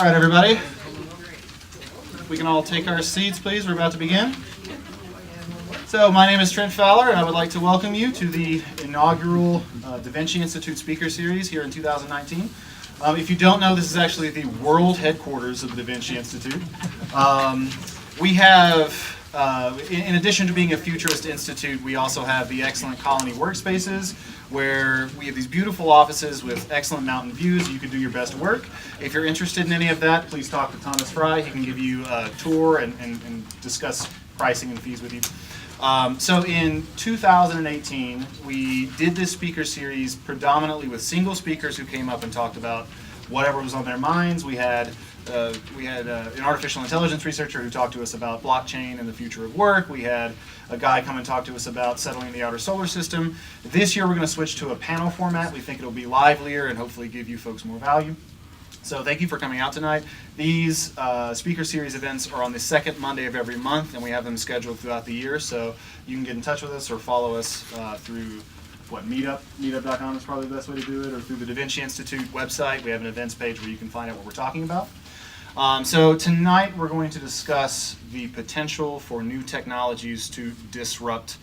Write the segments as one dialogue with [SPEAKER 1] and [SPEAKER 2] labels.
[SPEAKER 1] All right, everybody. We can all take our seats, please. We're about to begin. So my name is Trent Fowler, and I would like to welcome you to the inaugural Da Vinci Institute Speaker Series here in 2019. If you don't know, this is actually the world headquarters of the Da Vinci Institute. We have, in addition to being a futurist institute, we also have the excellent Colony Workspaces, where we have these beautiful offices with excellent mountain views. You can do your best work. If you're interested in any of that, please talk to Thomas Fry. He can give you a tour and discuss pricing and fees with you. So in 2018, we did this speaker series predominantly with single speakers who came up and talked about whatever was on their minds. We had an artificial intelligence researcher who talked to us about blockchain and the future of work. We had a guy come and talk to us about settling the outer solar system. This year we're going to switch to a panel format. We think it'll be livelier and hopefully give you folks more value. So thank you for coming out tonight. These speaker series events are on the second Monday of every month, and we have them scheduled throughout the year. So you can get in touch with us or follow us through Meetup. Meetup.com is probably the best way to do it, or through the Da Vinci Institute website. We have an events page where you can find out what we're talking about. So tonight we're going to discuss the potential for new technologies to disrupt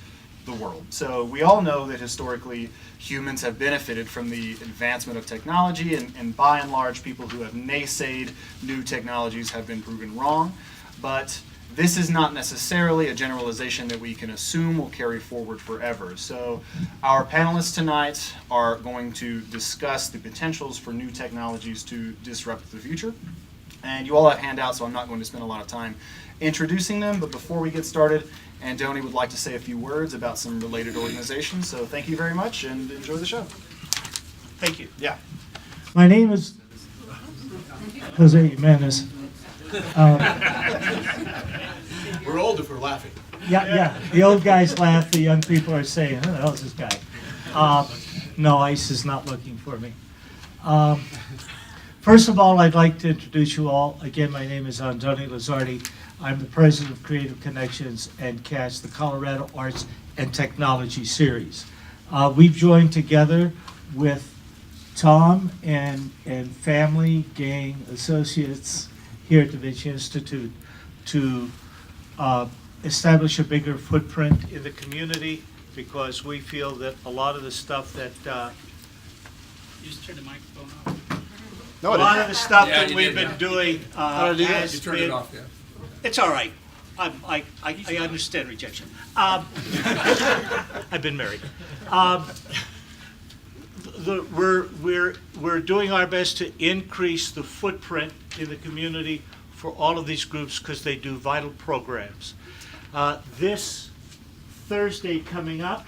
[SPEAKER 1] the world. So we all know that historically humans have benefited from the advancement of technology, and by and large people who have naysayed new technologies have been proven wrong. But this is not necessarily a generalization that we can assume will carry forward forever. So our panelists tonight are going to discuss the potentials for new technologies to disrupt the future. And you all have handouts, so I'm not going to spend a lot of time introducing them. But before we get started, Andoni would like to say a few words about some related organizations. So thank you very much, and enjoy the show.
[SPEAKER 2] Thank you.
[SPEAKER 1] Yeah.
[SPEAKER 2] My name is Jose Jimenez.
[SPEAKER 3] We're old if we're laughing.
[SPEAKER 2] Yeah. The old guys laugh. The young people are saying, "Who the hell is this guy?" No, ICE is not looking for me. First of all, I'd like to introduce you all. Again, my name is Andoni Lizardi. I'm the president of Creative Connections and CATS, the Colorado Arts and Technology Series. We've joined together with Tom and family, gang, associates here at the Vinci Institute to establish a bigger footprint in the community, because we feel that a lot of the stuff that
[SPEAKER 4] You just turn the microphone off.
[SPEAKER 1] No,
[SPEAKER 2] a lot of the stuff
[SPEAKER 3] Yeah,
[SPEAKER 2] that
[SPEAKER 3] you
[SPEAKER 2] we've
[SPEAKER 3] did,
[SPEAKER 2] been doing
[SPEAKER 3] You
[SPEAKER 2] has
[SPEAKER 3] turned it
[SPEAKER 2] been.
[SPEAKER 3] off, yeah.
[SPEAKER 2] It's all right. I understand rejection. I've been married. We're doing our best to increase the footprint in the community for all of these groups because they do vital programs. This Thursday coming up,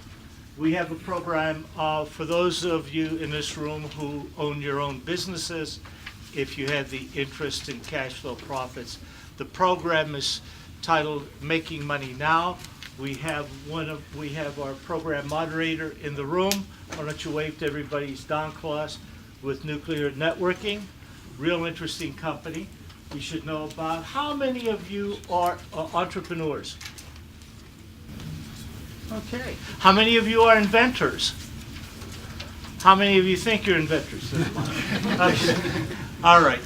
[SPEAKER 2] we have a program for those of you in this room who own your own businesses. If you have the interest in cash flow profits, the program is titled "Making Money Now." We have our program moderator in the room. Why don't you wave to everybody? He's Don Claus with Nuclear Networking. Real interesting company you should know about. How many of you are entrepreneurs? Okay. How many of you are inventors? How many of you think you're inventors? Okay. All right.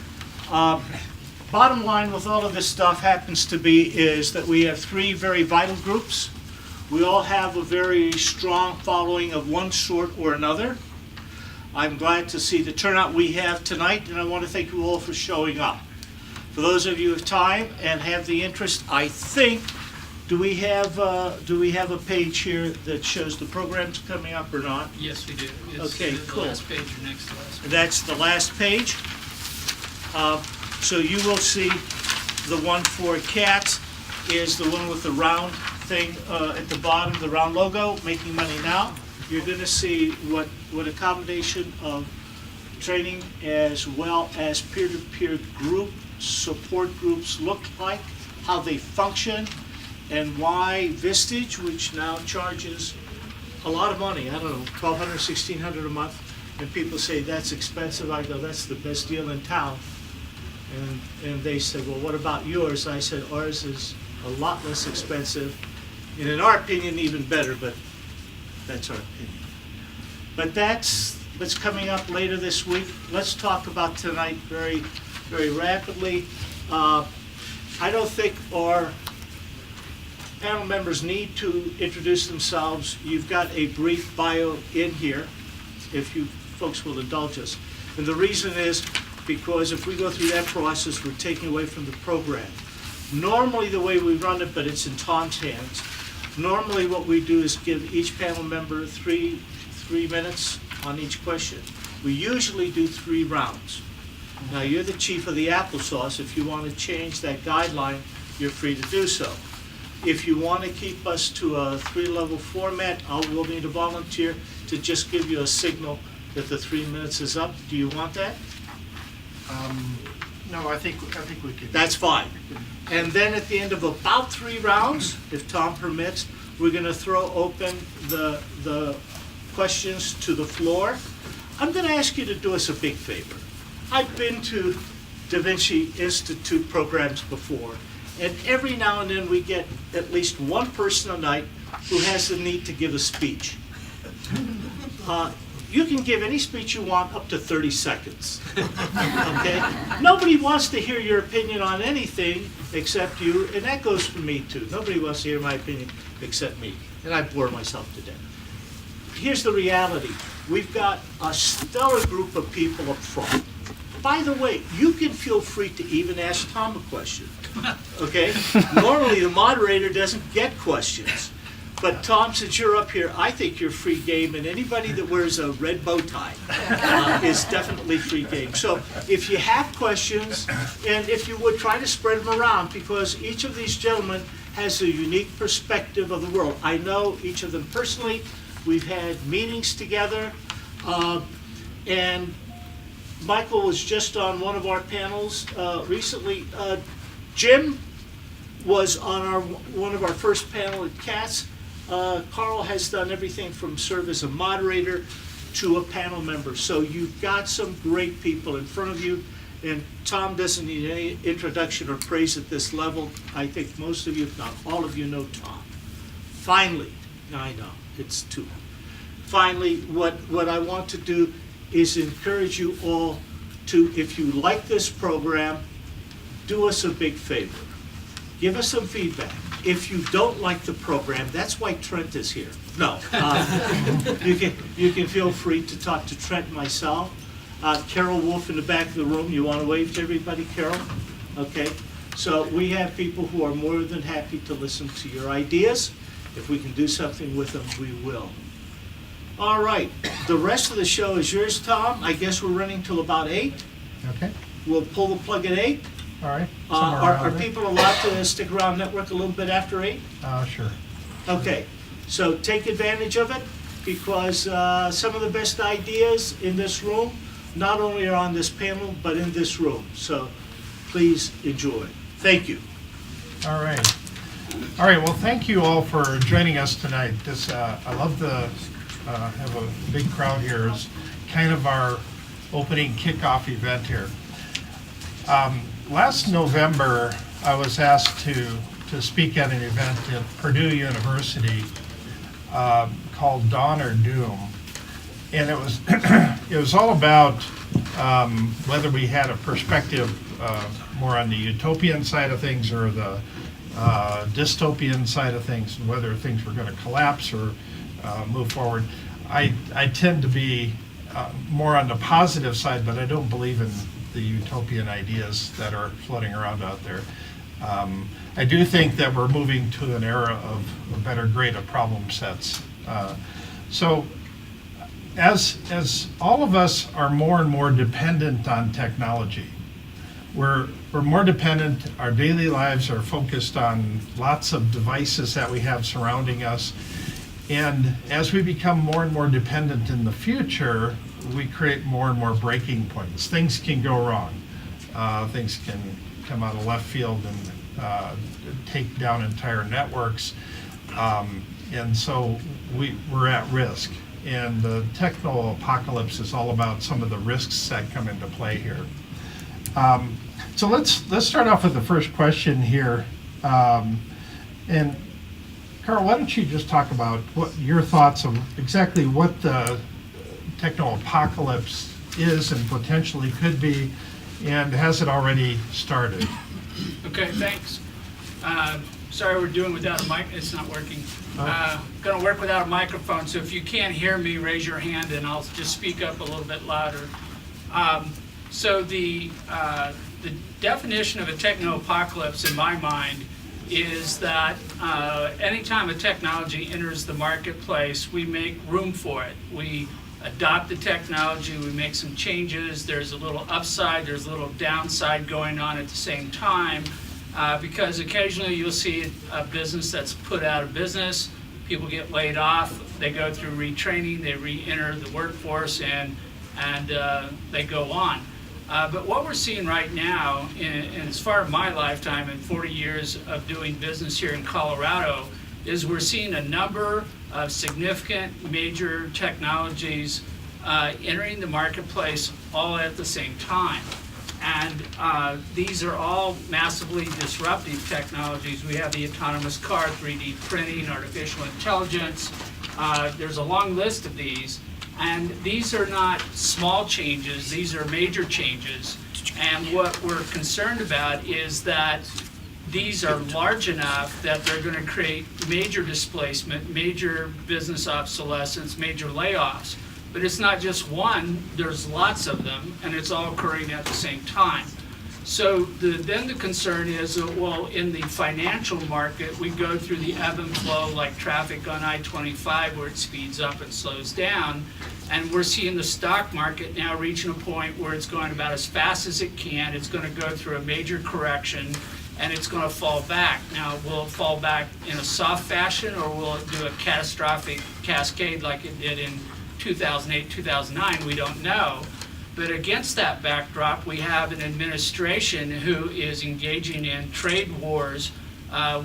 [SPEAKER 2] Bottom line with all of this stuff happens to be is that we have three very vital groups. We all have a very strong following of one sort or another. I'm glad to see the turnout we have tonight, and I want to thank you all for showing up. For those of you who have time and have the interest, I think, do we have a page here that shows the programs coming up or not?
[SPEAKER 4] Yes, we do.
[SPEAKER 2] Okay,
[SPEAKER 4] the
[SPEAKER 2] cool.
[SPEAKER 4] last page or next to last page.
[SPEAKER 2] That's the last page. So you will see the one for CATS is the one with the round thing at the bottom, the round logo, Making Money Now. You're going to see what a combination of training as well as peer-to-peer group support groups look like, how they function, and why Vistage, which now charges a lot of money, I don't know, $1,200, $1,600 a month, and people say that's expensive. I go, that's the best deal in town. And they said, well, what about yours? I said, ours is a lot less expensive, and in our opinion, even better, but that's our opinion. But that's that's coming up later this week. Let's talk about tonight very, very rapidly. I don't think our panel members need to introduce themselves. You've got a brief bio in here, if you folks will indulge us. And the reason is because if we go through that process, we're taking away from the program. Normally the way we run it, but it's in Tom's hands, normally what we do is give each panel member three minutes on each question. We usually do 3 rounds. Now you're the chief of the applesauce. If you want to change that guideline, you're free to do so. If you want to keep us to a 3-level format, we'll need a volunteer to just give you a signal that the 3 minutes is up. Do you want that?
[SPEAKER 3] No, I think we could.
[SPEAKER 2] That's fine. And then at the end of about 3 rounds, if Tom permits, we're going to throw open the questions to the floor. I'm going to ask you to do us a big favor. I've been to Da Vinci Institute programs before, and every now and then we get at least one person a night who has the need to give a speech. You can give any speech you want up to 30 seconds, okay? Nobody wants to hear your opinion on anything except you, and that goes for me too. Nobody wants to hear my opinion except me, and I bore myself to death. Here's the reality. We've got a stellar group of people up front. By the way, you can feel free to even ask Tom a question, okay? Normally the moderator doesn't get questions. But Tom, since you're up here, I think you're free game, and anybody that wears a red bow tie is definitely free game. So if you have questions, and if you would, try to spread them around, because each of these gentlemen has a unique perspective of the world. I know each of them personally. We've had meetings together, and Michael was just on one of our panels recently. Jim was on one of our first panel at CATS. Carl has done everything from serve as a moderator to a panel member. So you've got some great people in front of you, and Tom doesn't need any introduction or praise at this level. I think most of you, if not all of you, know Tom. Finally, I know, it's too. Finally, what I want to do is encourage you all to, if you like this program, do us a big favor. Give us some feedback. If you don't like the program, that's why Trent is here. No, you can feel free to talk to Trent and myself. Carol Wolf in the back of the room, you want to wave to everybody, Carol? Okay, so we have people who are more than happy to listen to your ideas. If we can do something with them, we will. All right, the rest of the show is yours, Tom. I guess we're running till about 8.
[SPEAKER 5] Okay,
[SPEAKER 2] We'll pull the plug at 8.
[SPEAKER 5] all right.
[SPEAKER 2] Are people allowed to stick around network a little bit after 8?
[SPEAKER 5] Sure.
[SPEAKER 2] Okay, so take advantage of it, because some of the best ideas in this room not only are on this panel, but in this room. So please enjoy. Thank you.
[SPEAKER 5] All right. All right, well, thank you all for joining us tonight. This, I love to have a big crowd here. It's kind of our opening kickoff event here. Last November, I was asked to speak at an event at Purdue University called Dawn or Doom. And it was it was all about whether we had a perspective more on the utopian side of things or the dystopian side of things, and whether things were going to collapse or move forward. I tend to be more on the positive side, but I don't believe in the utopian ideas that are floating around out there. I do think that we're moving to an era of a better grade of problem sets. So as all of us are more and more dependent on technology, we're more dependent, our daily lives are focused on lots of devices that we have surrounding us. And as we become more and more dependent in the future, we create more and more breaking points. Things can go wrong. Things can come out of left field and take down entire networks. And so we're at risk. And the techno-apocalypse is all about some of the risks that come into play here. So let's start off with the first question here. And Carl, why don't you just talk about what your thoughts of exactly what the techno-apocalypse is and potentially could be, and has it already started?
[SPEAKER 4] Okay, thanks. Sorry we're doing without a mic, it's not working. Gonna work without a microphone, so if you can't hear me, raise your hand and I'll just speak up a little bit louder. So the definition of a techno-apocalypse in my mind is that anytime a technology enters the marketplace, we make room for it. We adopt the technology, we make some changes, there's a little upside, there's a little downside going on at the same time, because occasionally you'll see a business that's put out of business, people get laid off, they go through retraining, they re-enter the workforce, and they go on. But what we're seeing right now, in as far as my lifetime and 40 years of doing business here in Colorado, is we're seeing a number of significant major technologies entering the marketplace all at the same time. And these are all massively disruptive technologies. We have the autonomous car, 3D printing, artificial intelligence. There's a long list of these. And these are not small changes, these are major changes. And what we're concerned about is that these are large enough that they're going to create major displacement, major business obsolescence, major layoffs. But it's not just one, there's lots of them, and it's all occurring at the same time. So then the concern is, well, in the financial market, we go through the ebb and flow like traffic on I-25 where it speeds up and slows down. And we're seeing the stock market now reaching a point where it's going about as fast as it can. It's going to go through a major correction and it's going to fall back. Now, will it fall back in a soft fashion or will it do a catastrophic cascade like it did in 2008, 2009? We don't know. But against that backdrop, we have an administration who is engaging in trade wars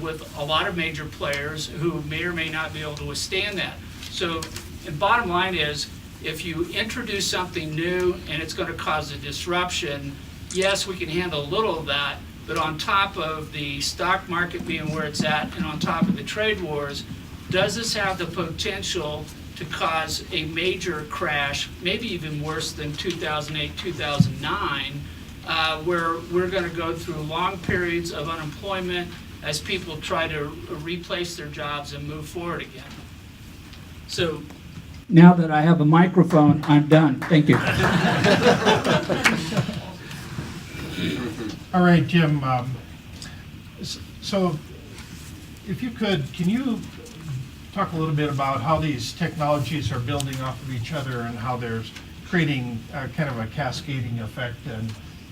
[SPEAKER 4] with a lot of major players who may or may not be able to withstand that. So the bottom line is, if you introduce something new and it's going to cause a disruption, yes, we can handle a little of that, but on top of the stock market being where it's at and on top of the trade wars, does this have the potential to cause a major crash, maybe even worse than 2008, 2009, where we're going to go through long periods of unemployment as people try to replace their jobs and move forward again? So now that I have a microphone, I'm done. Thank you.
[SPEAKER 5] All right, Jim. So if you could, can you talk a little bit about how these technologies are building off of each other and how they're creating kind of a cascading effect,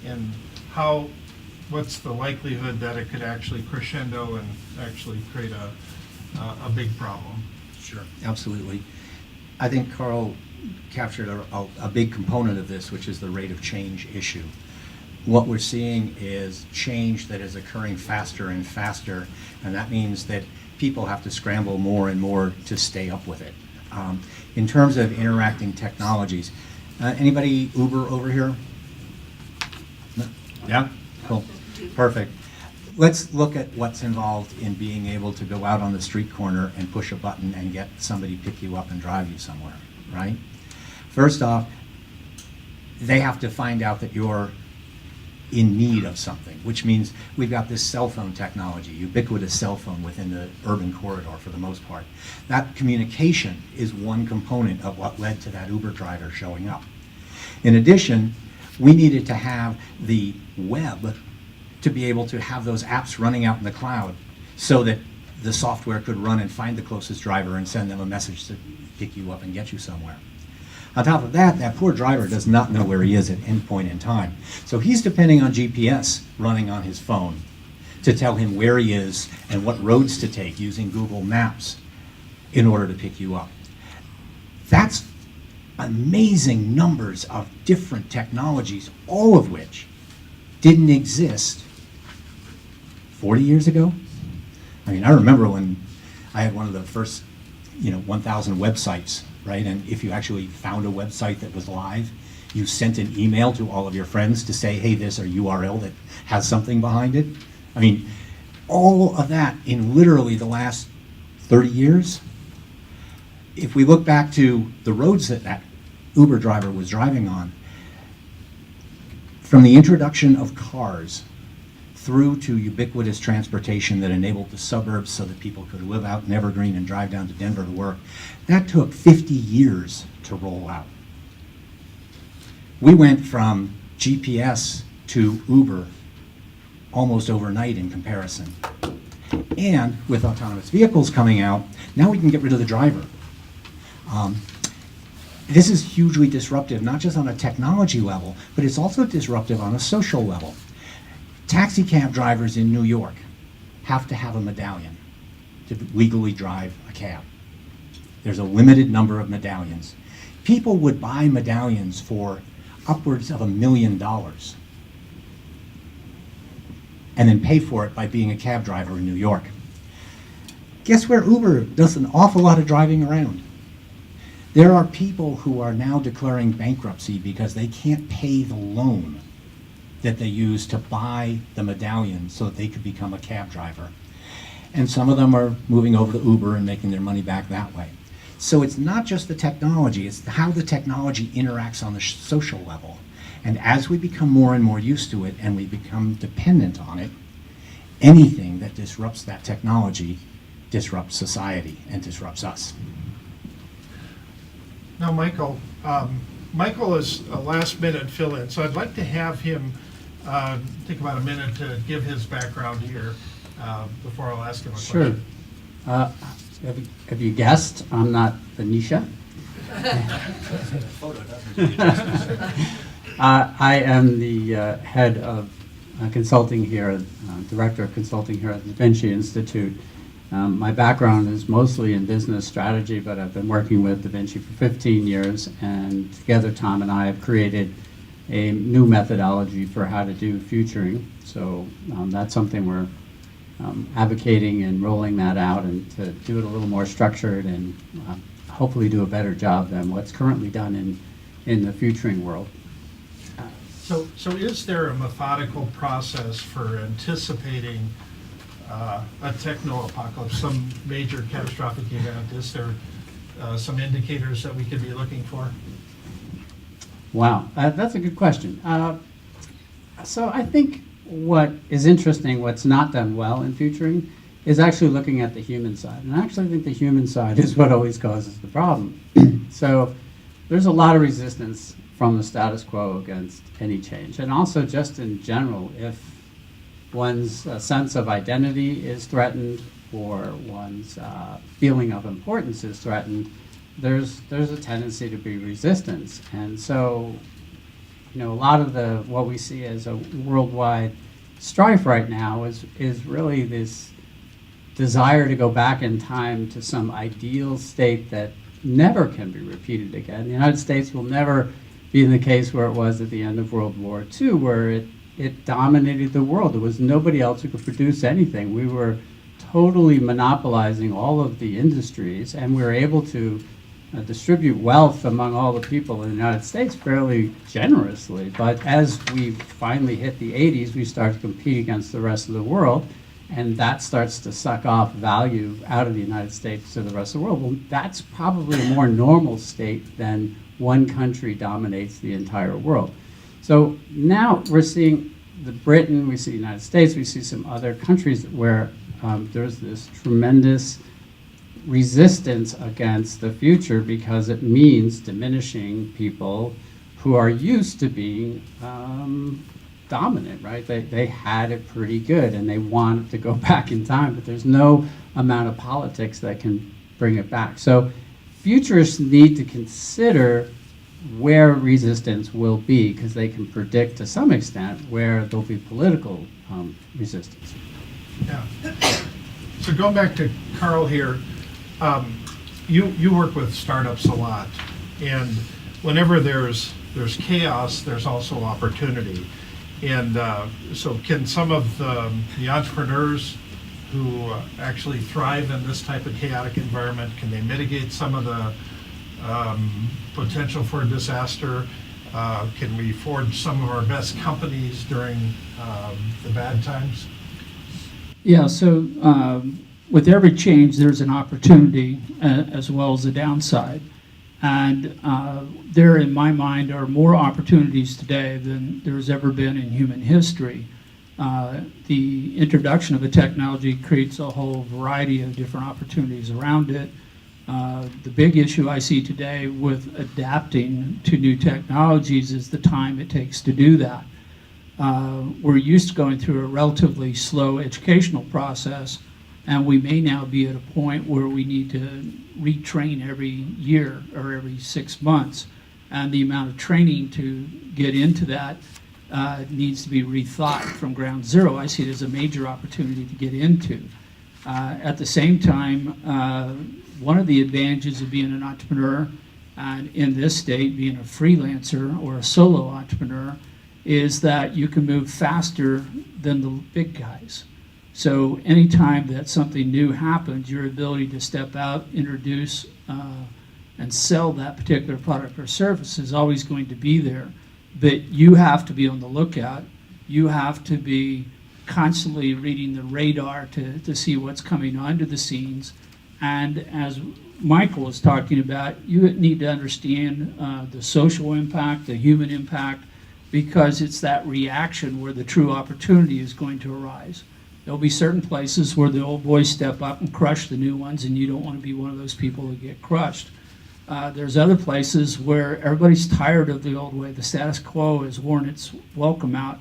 [SPEAKER 5] and how, what's the likelihood that it could actually crescendo and actually create a big problem?
[SPEAKER 6] Sure, absolutely. I think Carl captured a big component of this, which is the rate of change issue. What we're seeing is change that is occurring faster and faster, and that means that people have to scramble more and more to stay up with it. In terms of interacting technologies, anybody Uber over here? No? Yeah? Cool. Perfect. Let's look at what's involved in being able to go out on the street corner and push a button and get somebody pick you up and drive you somewhere, right? First off, they have to find out that you're in need of something, which means we've got this cell phone technology, ubiquitous cell phone within the urban corridor for the most part. That communication is one component of what led to that Uber driver showing up. In addition, we needed to have the web to be able to have those apps running out in the cloud so that the software could run and find the closest driver and send them a message to pick you up and get you somewhere. On top of that, that poor driver does not know where he is at any point in time. So he's depending on GPS running on his phone to tell him where he is and what roads to take using Google Maps in order to pick you up. That's amazing numbers of different technologies, all of which didn't exist 40 years ago. I mean, I remember when I had one of the first, 1,000 websites, right? And if you actually found a website that was live, you sent an email to all of your friends to say, hey, there's a URL that has something behind it. I mean, all of that in literally the last 30 years. If we look back to the roads that Uber driver was driving on. From the introduction of cars through to ubiquitous transportation that enabled the suburbs so that people could live out in Evergreen and drive down to Denver to work, that took 50 years to roll out. We went from GPS to Uber almost overnight in comparison. And with autonomous vehicles coming out, now we can get rid of the driver. This is hugely disruptive, not just on a technology level, but it's also disruptive on a social level. Taxi cab drivers in New York have to have a medallion to legally drive a cab. There's a limited number of medallions. People would buy medallions for upwards of $1 million and then pay for it by being a cab driver in New York. Guess where Uber does an awful lot of driving around? There are people who are now declaring bankruptcy because they can't pay the loan that they used to buy the medallion so that they could become a cab driver. And some of them are moving over to Uber and making their money back that way. So it's not just the technology, it's how the technology interacts on the social level. And as we become more and more used to it and we become dependent on it, anything that disrupts that technology disrupts society and disrupts us.
[SPEAKER 5] Now, Michael, Michael is a last-minute fill-in, so I'd like to have him take about a minute to give his background here before I'll ask him a
[SPEAKER 7] Sure.
[SPEAKER 5] question.
[SPEAKER 7] Have you guessed? I'm not Venetia. I am the head of consulting here, director of consulting here at the Vinci Institute. My background is mostly in business strategy, but I've been working with Da Vinci for 15 years, and together Tom and I have created a new methodology for how to do futuring. So that's something we're advocating and rolling that out, and to do it a little more structured and hopefully do a better job than what's currently done in the futuring world.
[SPEAKER 5] So is there a methodical process for anticipating a techno-apocalypse, some major catastrophic event? Is there some indicators that we could be looking for?
[SPEAKER 7] Wow, that's a good question. So I think what is interesting, what's not done well in futuring, is actually looking at the human side. And I actually think the human side is what always causes the problem. So there's a lot of resistance from the status quo against any change. And also just in general, if one's sense of identity is threatened or one's feeling of importance is threatened, there's a tendency to be resistance. And so, you know, a lot of what we see as a worldwide strife right now is really this desire to go back in time to some ideal state that never can be repeated again. The United States will never be in the case where it was at the end of World War II, where it dominated the world. There was nobody else who could produce anything. We were totally monopolizing all of the industries, and we were able to distribute wealth among all the people in the United States fairly generously. But as we finally hit the 80s, we started to compete against the rest of the world, and that starts to suck off value out of the United States to the rest of the world. Well, that's probably a more normal state than one country dominates the entire world. So now we're seeing Britain, we see the United States, we see some other countries where there's this tremendous resistance against the future because it means diminishing people who are used to being dominant, right? They had it pretty good and they want to go back in time, but there's no amount of politics that can bring it back. So futurists need to consider where resistance will be, because they can predict to some extent where there'll be political resistance.
[SPEAKER 5] Yeah. So going back to Carl here, you work with startups a lot, and whenever there's chaos, there's also opportunity. And so can some of the entrepreneurs who actually thrive in this type of chaotic environment, can they mitigate some of the potential for disaster? Can we forge some of our best companies during the bad times?
[SPEAKER 8] Yeah, so with every change, there's an opportunity as well as a downside. And there, in my mind, are more opportunities today than there's ever been in human history. The introduction of a technology creates a whole variety of different opportunities around it. The big issue I see today with adapting to new technologies is the time it takes to do that. We're used to going through a relatively slow educational process, and we may now be at a point where we need to retrain every year or every 6 months. And the amount of training to get into that needs to be rethought from ground zero. I see it as a major opportunity to get into. At the same time, one of the advantages of being an entrepreneur, and in this state, being a freelancer or a solo entrepreneur, is that you can move faster than the big guys. So anytime that something new happens, your ability to step out, introduce, and sell that particular product or service is always going to be there. But you have to be on the lookout. You have to be constantly reading the radar to see what's coming onto the scenes. And as Michael was talking about, you need to understand the social impact, the human impact, because it's that reaction where the true opportunity is going to arise. There'll be certain places where the old boys step up and crush the new ones, and you don't want to be one of those people that get crushed. There's other places where everybody's tired of the old way. The status quo has worn its welcome out.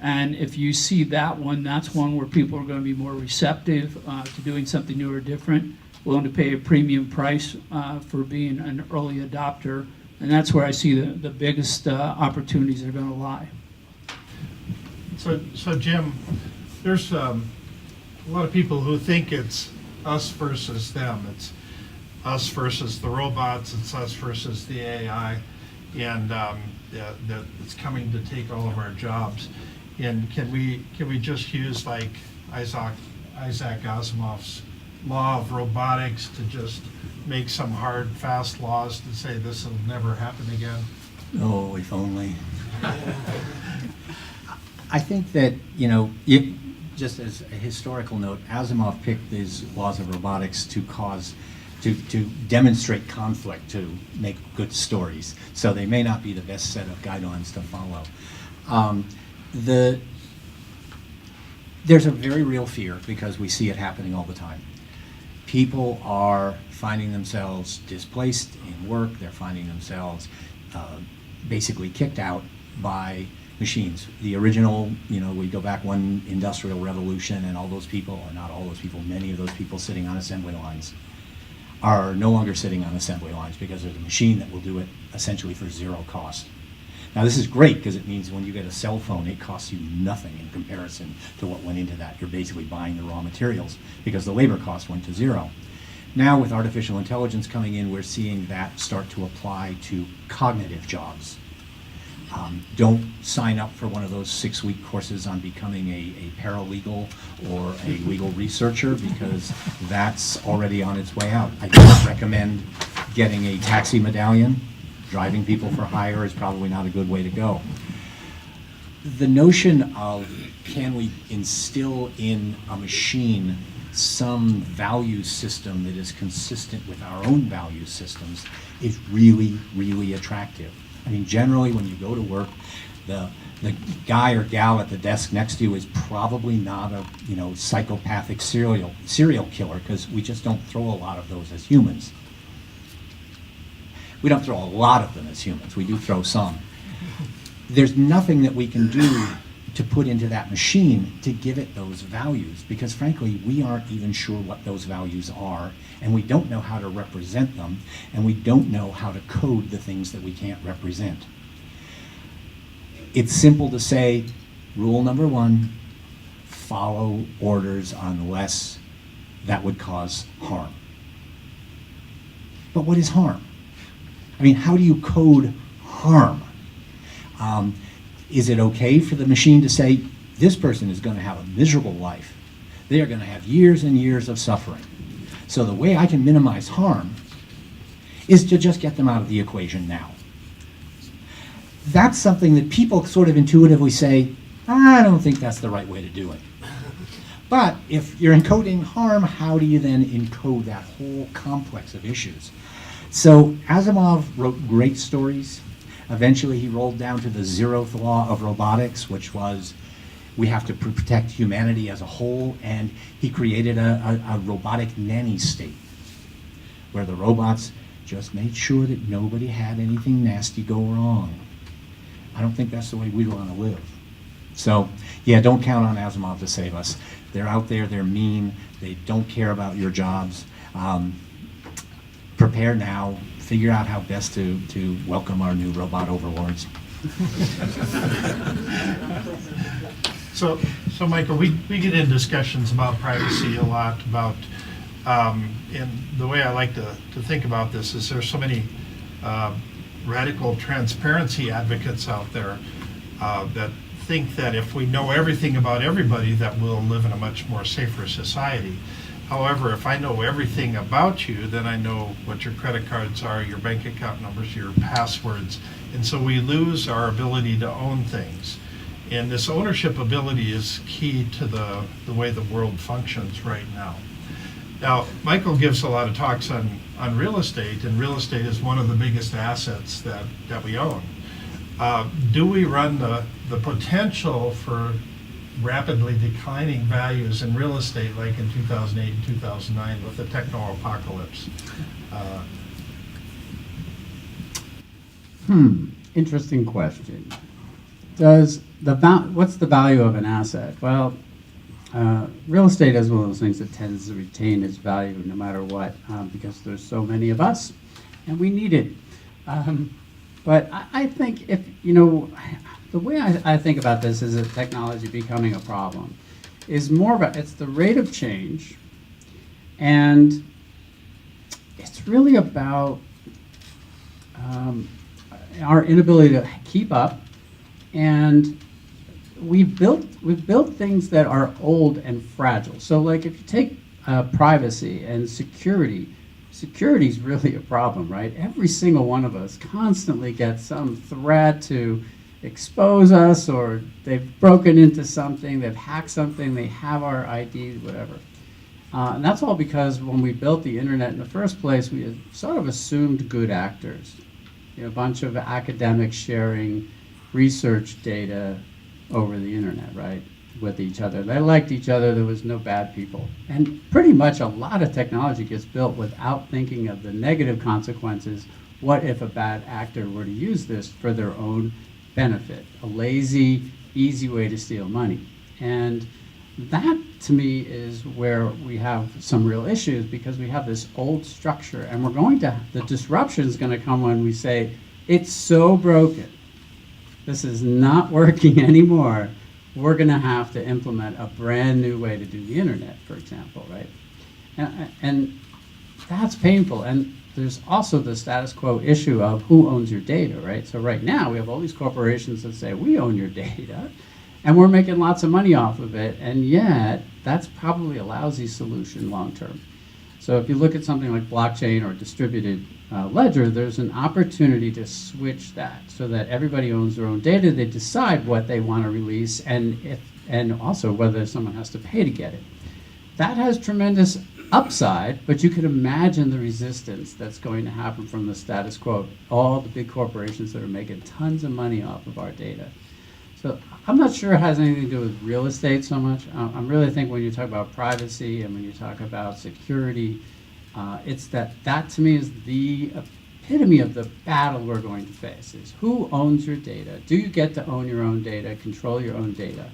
[SPEAKER 8] And if you see that one, that's one where people are going to be more receptive to doing something new or different, willing to pay a premium price for being an early adopter. And that's where I see the biggest opportunities are going to lie.
[SPEAKER 5] So Jim, there's a lot of people who think it's us versus them. It's us versus the robots. It's us versus the AI, and that it's coming to take all of our jobs. And can we just use like Isaac Asimov's law of robotics to just make some hard, fast laws to say this will never happen again?
[SPEAKER 6] Oh, if only. I think that, just as a historical note, Asimov picked these laws of robotics to demonstrate conflict, to make good stories. So they may not be the best set of guidelines to follow. There's a very real fear, because we see it happening all the time. People are finding themselves displaced in work. They're finding themselves basically kicked out by machines. The original, we go back one industrial revolution, and all those people, or not all those people, many of those people sitting on assembly lines are no longer sitting on assembly lines because there's a machine that will do it essentially for zero cost. Now this is great because it means when you get a cell phone, it costs you nothing in comparison to what went into that. You're basically buying the raw materials because the labor cost went to zero. Now with artificial intelligence coming in, we're seeing that start to apply to cognitive jobs. Don't sign up for one of those 6-week courses on becoming a paralegal or a legal researcher, because that's already on its way out. I don't recommend getting a taxi medallion. Driving people for hire is probably not a good way to go. The notion of, can we instill in a machine some value system that is consistent with our own value systems, is really, really attractive. I mean, generally when you go to work, the guy or gal at the desk next to you is probably not a psychopathic serial killer, because we just don't throw a lot of those as humans. We don't throw a lot of them as humans. We do throw some. There's nothing that we can do to put into that machine to give it those values, because frankly, we aren't even sure what those values are, and we don't know how to represent them, and we don't know how to code the things that we can't represent. It's simple to say, rule number 1, follow orders unless that would cause harm. But what is harm? I mean, how do you code harm? Is it okay for the machine to say, this person is going to have a miserable life. They are going to have years and years of suffering. So the way I can minimize harm is to just get them out of the equation now. That's something that people sort of intuitively say, I don't think that's the right way to do it. But if you're encoding harm, how do you then encode that whole complex of issues? So Asimov wrote great stories. Eventually he rolled down to the 0th law of robotics, which was we have to protect humanity as a whole, and he created a robotic nanny state where the robots just made sure that nobody had anything nasty go wrong. I don't think that's the way we want to live. So, yeah, don't count on Asimov to save us. They're out there, they're mean, they don't care about your jobs. Prepare now, figure out how best to welcome our new robot overlords.
[SPEAKER 5] So Michael, we get in discussions about privacy a lot, about, and the way I like to think about this is there's so many radical transparency advocates out there that think that if we know everything about everybody, that we'll live in a much more safer society. However, if I know everything about you, then I know what your credit cards are, your bank account numbers, your passwords, and so we lose our ability to own things. And this ownership ability is key to the way the world functions right now. Now, Michael gives a lot of talks on real estate, and real estate is one of the biggest assets that we own. Do we run the potential for rapidly declining values in real estate like in 2008 and 2009 with the techno-apocalypse?
[SPEAKER 7] Interesting question. What's the value of an asset? Well, real estate is one of those things that tends to retain its value no matter what, because there's so many of us, and we need it. But I think the way I think about this is that technology becoming a problem is more about, it's the rate of change, and it's really about our inability to keep up. And we've built things that are old and fragile. So like if you take privacy and security is really a problem, right? Every single one of us constantly gets some threat to expose us, or they've broken into something, they've hacked something, they have our ID, whatever. And that's all because when we built the internet in the first place, we had sort of assumed good actors. A bunch of academics sharing research data over the internet, right, with each other. They liked each other, there was no bad people. And pretty much a lot of technology gets built without thinking of the negative consequences. What if a bad actor were to use this for their own benefit? A lazy, easy way to steal money. And that, to me, is where we have some real issues, because we have this old structure, and the disruption is going to come when we say, it's so broken, this is not working anymore, we're going to have to implement a brand new way to do the internet, for example, right? And that's painful. And there's also the status quo issue of who owns your data, right? So right now we have all these corporations that say, we own your data, and we're making lots of money off of it, and yet that's probably a lousy solution long term. So if you look at something like blockchain or distributed ledger, there's an opportunity to switch that so that everybody owns their own data. They decide what they want to release, and also whether someone has to pay to get it. That has tremendous upside, but you can imagine the resistance that's going to happen from the status quo, all the big corporations that are making tons of money off of our data. So I'm not sure it has anything to do with real estate so much. I really think when you talk about privacy and when you talk about security, it's that to me is the epitome of the battle we're going to face, is who owns your data? Do you get to own your own data, control your own data?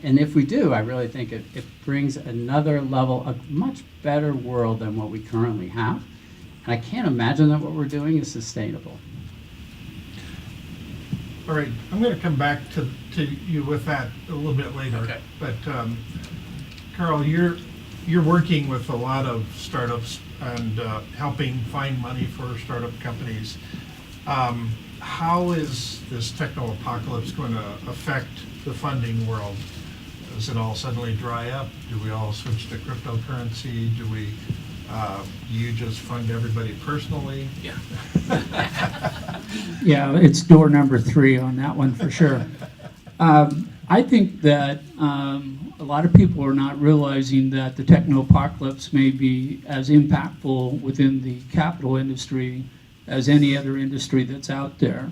[SPEAKER 7] And if we do, I really think it brings another level, a much better world than what we currently have. And I can't imagine that what we're doing is sustainable.
[SPEAKER 5] All right, I'm going to come back to you with that a little bit later.
[SPEAKER 4] Okay.
[SPEAKER 5] But Carl, you're working with a lot of startups and helping find money for startup companies. How is this techno-apocalypse going to affect the funding world? Does it all suddenly dry up? Do we all switch to cryptocurrency? Do you just fund everybody personally?
[SPEAKER 4] Yeah.
[SPEAKER 8] Yeah, it's door number 3 on that one for sure. I think that a lot of people are not realizing that the techno-apocalypse may be as impactful within the capital industry as any other industry that's out there.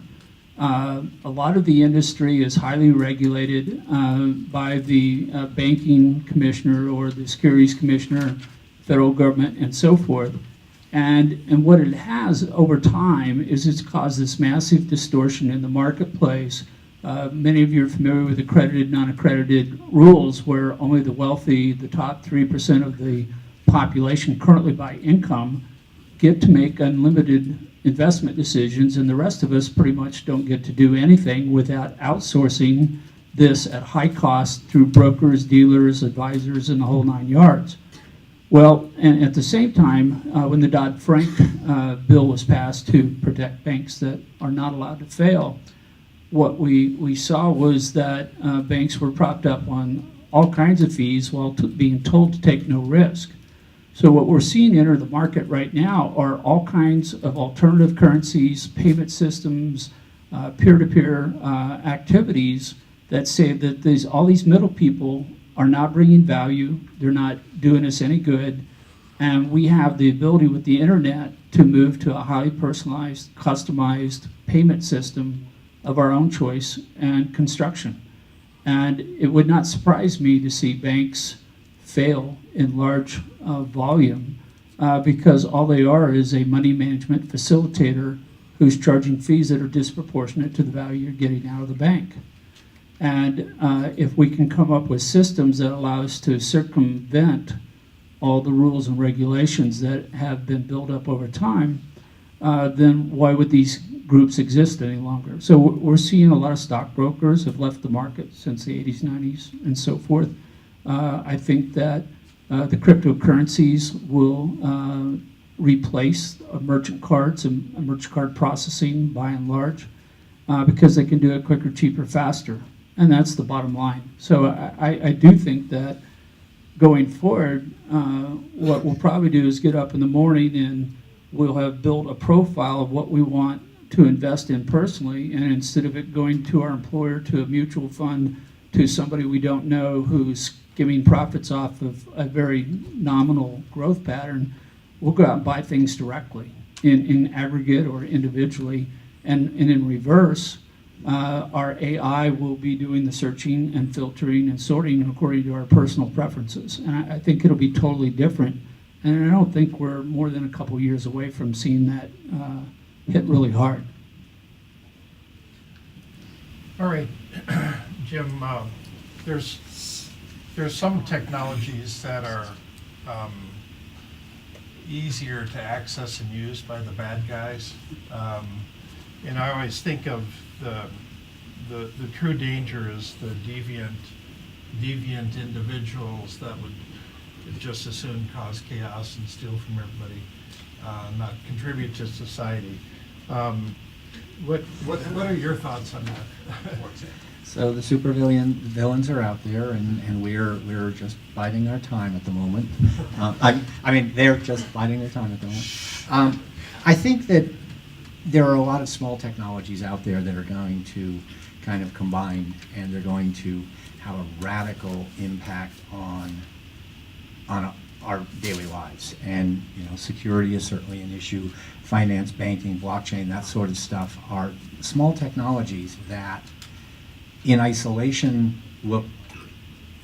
[SPEAKER 8] A lot of the industry is highly regulated by the banking commissioner or the securities commissioner, federal government, and so forth. And what it has over time is it's caused this massive distortion in the marketplace. Many of you are familiar with accredited, non-accredited rules where only the wealthy, the top 3% of the population currently by income, get to make unlimited investment decisions, and the rest of us pretty much don't get to do anything without outsourcing this at high cost through brokers, dealers, advisors, and the whole 9 yards. Well, and at the same time, when the Dodd-Frank bill was passed to protect banks that are not allowed to fail, what we saw was that banks were propped up on all kinds of fees while being told to take no risk. So what we're seeing enter the market right now are all kinds of alternative currencies, payment systems, peer-to-peer activities that say that all these middle people are not bringing value, they're not doing us any good, and we have the ability with the internet to move to a highly personalized, customized payment system of our own choice and construction. And it would not surprise me to see banks fail in large volume because all they are is a money management facilitator who's charging fees that are disproportionate to the value you're getting out of the bank. And if we can come up with systems that allow us to circumvent all the rules and regulations that have been built up over time, then why would these groups exist any longer? So we're seeing a lot of stockbrokers have left the market since the 80s, 90s, and so forth. I think that the cryptocurrencies will replace merchant cards and merchant card processing by and large because they can do it quicker, cheaper, faster. And that's the bottom line. So I do think that going forward, what we'll probably do is get up in the morning and we'll have built a profile of what we want to invest in personally, and instead of it going to our employer, to a mutual fund, to somebody we don't know who's giving profits off of a very nominal growth pattern, we'll go out and buy things directly in aggregate or individually, and in reverse, our AI will be doing the searching and filtering and sorting according to our personal preferences. And I think it'll be totally different. And I don't think we're more than a couple years away from seeing that hit really hard.
[SPEAKER 5] All right, Jim, there's some technologies that are easier to access and use by the bad guys. And I always think of the true danger is the deviant individuals that would just as soon cause chaos and steal from everybody, not contribute to society. What are your thoughts on that?
[SPEAKER 6] So the supervillains are out there, and we're just biding our time at the moment. I mean, they're just biding their time at the moment. I think that there are a lot of small technologies out there that are going to kind of combine, and they're going to have a radical impact on our daily lives. And security is certainly an issue. Finance, banking, blockchain, that sort of stuff are small technologies that in isolation look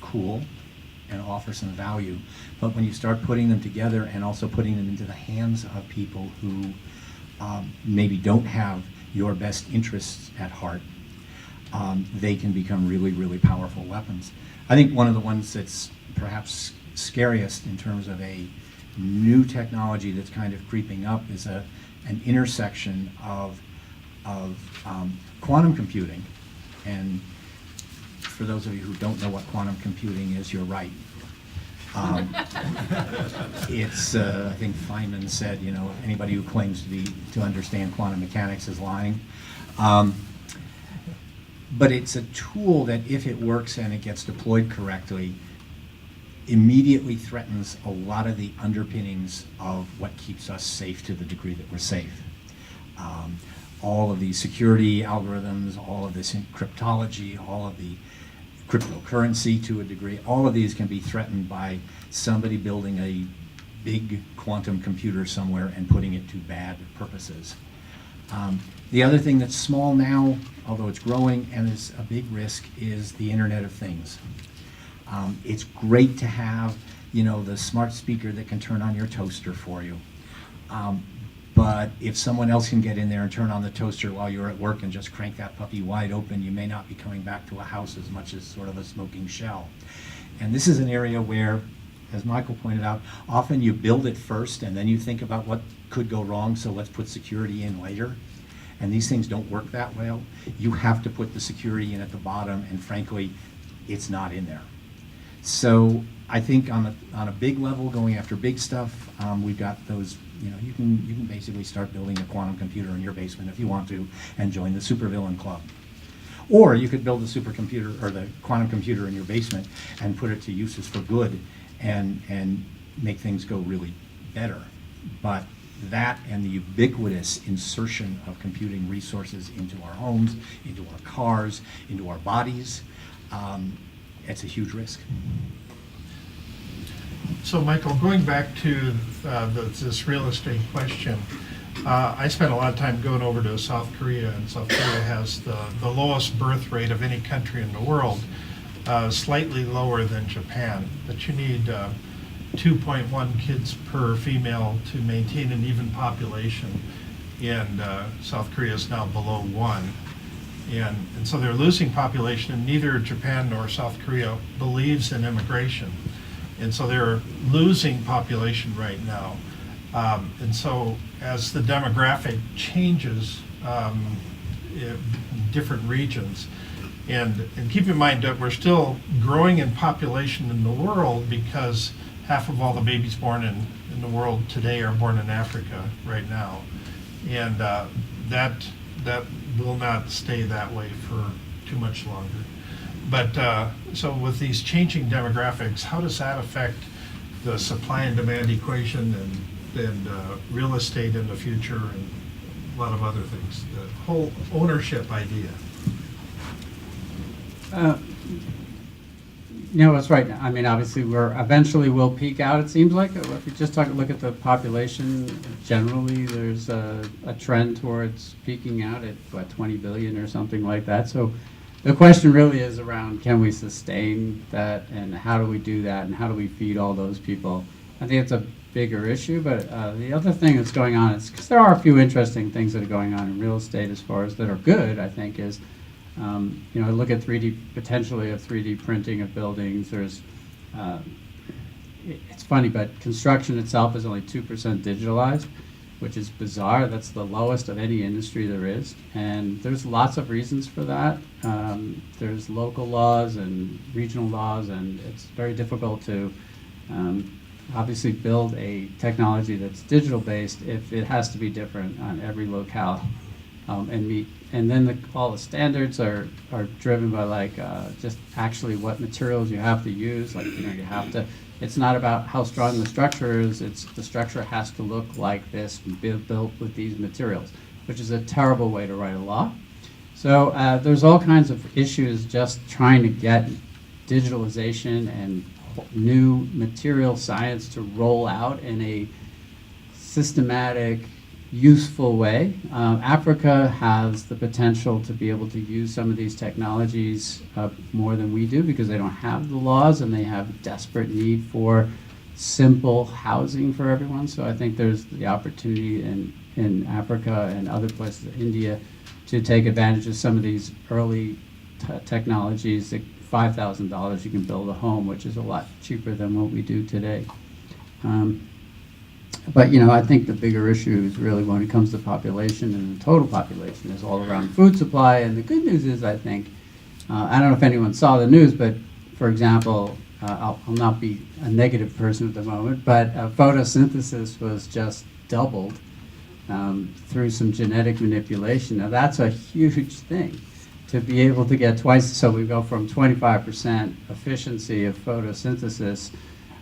[SPEAKER 6] cool and offer some value, but when you start putting them together and also putting them into the hands of people who maybe don't have your best interests at heart, they can become really, really powerful weapons. I think one of the ones that's perhaps scariest in terms of a new technology that's kind of creeping up is an intersection of quantum computing. And for those of you who don't know what quantum computing is, you're right. It's I think Feynman said, anybody who claims to understand quantum mechanics is lying. But it's a tool that, if it works and it gets deployed correctly, immediately threatens a lot of the underpinnings of what keeps us safe to the degree that we're safe. All of these security algorithms, all of this cryptology, all of the cryptocurrency to a degree. All of these can be threatened by somebody building a big quantum computer somewhere and putting it to bad purposes. The other thing that's small now, although it's growing and is a big risk, is the Internet of Things. It's great to have, the smart speaker that can turn on your toaster for you. But if someone else can get in there and turn on the toaster while you're at work and just crank that puppy wide open, you may not be coming back to a house as much as sort of a smoking shell. And this is an area where, as Michael pointed out, often you build it first and then you think about what could go wrong, so let's put security in later. And these things don't work that well. You have to put the security in at the bottom, and frankly, it's not in there. So I think on a big level, going after big stuff, we've got those, you can basically start building a quantum computer in your basement if you want to and join the supervillain club. Or you could build the supercomputer or the quantum computer in your basement and put it to uses for good and make things go really better. But that and the ubiquitous insertion of computing resources into our homes, into our cars, into our bodies, it's a huge risk.
[SPEAKER 5] So Michael, going back to this real estate question, I spent a lot of time going over to South Korea, and South Korea has the lowest birth rate of any country in the world, slightly lower than Japan, but you need 2.1 kids per female to maintain an even population, and South Korea is now below 1. And so they're losing population, and neither Japan nor South Korea believes in immigration. And so they're losing population right now. And so as the demographic changes in different regions, and keep in mind that we're still growing in population in the world because half of all the babies born in the world today are born in Africa right now. And that will not stay that way for too much longer. But so with these changing demographics, how does that affect the supply and demand equation and real estate in the future and a lot of other things? The whole ownership idea.
[SPEAKER 7] That's right. I mean, obviously, eventually we'll peak out, it seems like. If you just look at the population, generally, there's a trend towards peaking out at, 20 billion or something like that. So the question really is around, can we sustain that, and how do we do that, and how do we feed all those people? I think it's a bigger issue, but the other thing that's going on is, because there are a few interesting things that are going on in real estate as far as that are good, I think, is look at potentially of 3D printing of buildings. There's, it's funny, but construction itself is only 2% digitalized, which is bizarre. That's the lowest of any industry there is. And there's lots of reasons for that. There's local laws and regional laws, and it's very difficult to obviously build a technology that's digital based if it has to be different on every locale and meet. And then all the standards are driven by just actually what materials you have to use. You have to. It's not about how strong the structure is. It's the structure has to look like this and be built with these materials, which is a terrible way to write a law. So there's all kinds of issues just trying to get digitalization and new material science to roll out in a systematic, useful way. Africa has the potential to be able to use some of these technologies more than we do because they don't have the laws and they have desperate need for simple housing for everyone. So I think there's the opportunity in Africa and other places, India, to take advantage of some of these early technologies. That $5,000 you can build a home, which is a lot cheaper than what we do today. But I think the bigger issue is really when it comes to population, and the total population is all around food supply. And the good news is, I think, I don't know if anyone saw the news, but for example, I'll not be a negative person at the moment, but photosynthesis was just doubled through some genetic manipulation. Now that's a huge thing, to be able to get twice. So we go from 25% efficiency of photosynthesis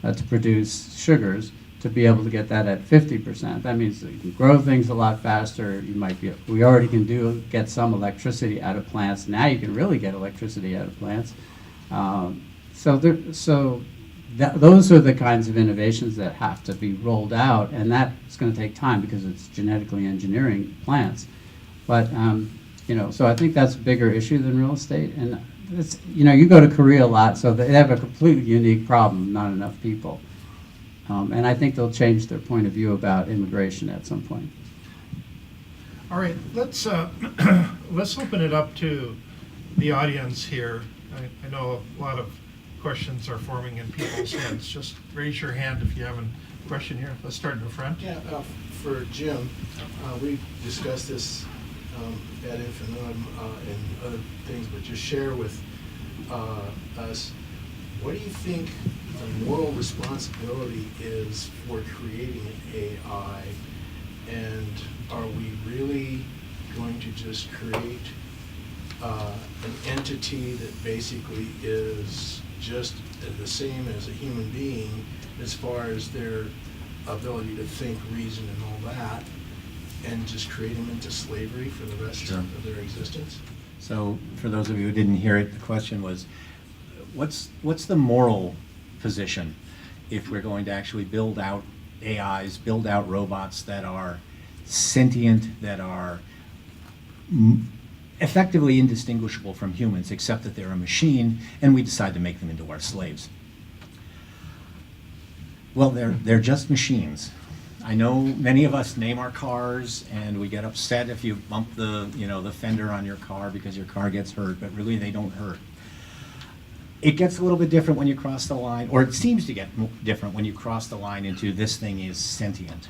[SPEAKER 7] to produce sugars, to be able to get that at 50%. That means that you can grow things a lot faster. We already can get some electricity out of plants. Now you can really get electricity out of plants. Those are the kinds of innovations that have to be rolled out, and that's going to take time because it's genetically engineering plants. But so I think that's a bigger issue than real estate. And it's, you go to Korea a lot, so they have a completely unique problem: not enough people. And I think they'll change their point of view about immigration at some point.
[SPEAKER 5] All right, let's let's open it up to the audience here. I know a lot of questions are forming in people's heads. Just raise your hand if you have a question here. Let's start in the front.
[SPEAKER 3] Yeah, for Jim, we discussed this ad infinitum and other things, but just share with us, what do you think the moral responsibility is for creating an AI, and are we really going to just create an entity that basically is just the same as a human being as far as their ability to think, reason, and all that, and just create them into slavery for the rest
[SPEAKER 6] Sure.
[SPEAKER 3] of their existence?
[SPEAKER 6] So for those of you who didn't hear it, the question was, what's the moral position if we're going to actually build out AIs, build out robots that are sentient, that are effectively indistinguishable from humans, except that they're a machine, and we decide to make them into our slaves? Well, they're just machines. I know many of us name our cars, and we get upset if you bump the fender on your car because your car gets hurt, but really they don't hurt. It gets a little bit different when you cross the line, or it seems to get different when you cross the line into this thing is sentient.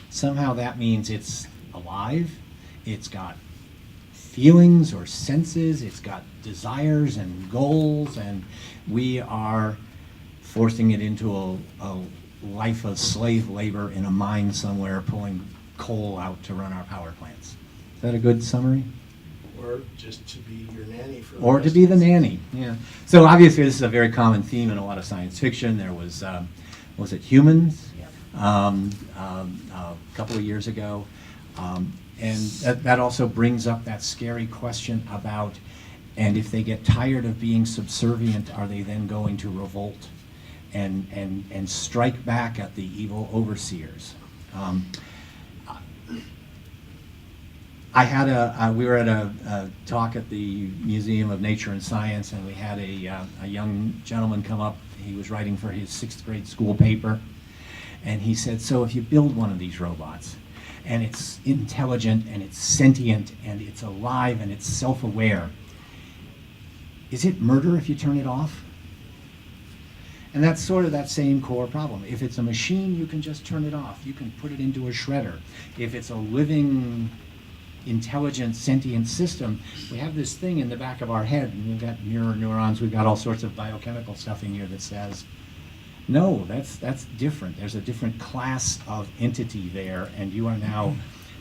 [SPEAKER 6] Somehow that means it's alive, it's got feelings or senses, it's got desires and goals, and we are forcing it into a life of slave labor in a mine somewhere, pulling coal out to run our power plants. Is that a good summary?
[SPEAKER 3] Or just to be your nanny for the
[SPEAKER 6] Or to
[SPEAKER 3] rest
[SPEAKER 6] be
[SPEAKER 3] of
[SPEAKER 6] the nanny, yeah. So obviously this is a very common theme in a lot of science fiction. There was it Humans? A couple of years ago. And that also brings up that scary question about, and if they get tired of being subservient, are they then going to revolt and strike back at the evil overseers? We were at a talk at the Museum of Nature and Science, and we had a young gentleman come up. He was writing for his 6th grade school paper, and he said, so if you build one of these robots, and it's intelligent, and it's sentient, and it's alive, and it's self-aware, is it murder if you turn it off? And that's sort of that same core problem. If it's a machine, you can just turn it off. You can put it into a shredder. If it's a living, intelligent, sentient system, we have this thing in the back of our head, and we've got mirror neurons, we've got all sorts of biochemical stuff in here that says, no, that's different. There's a different class of entity there, and you are now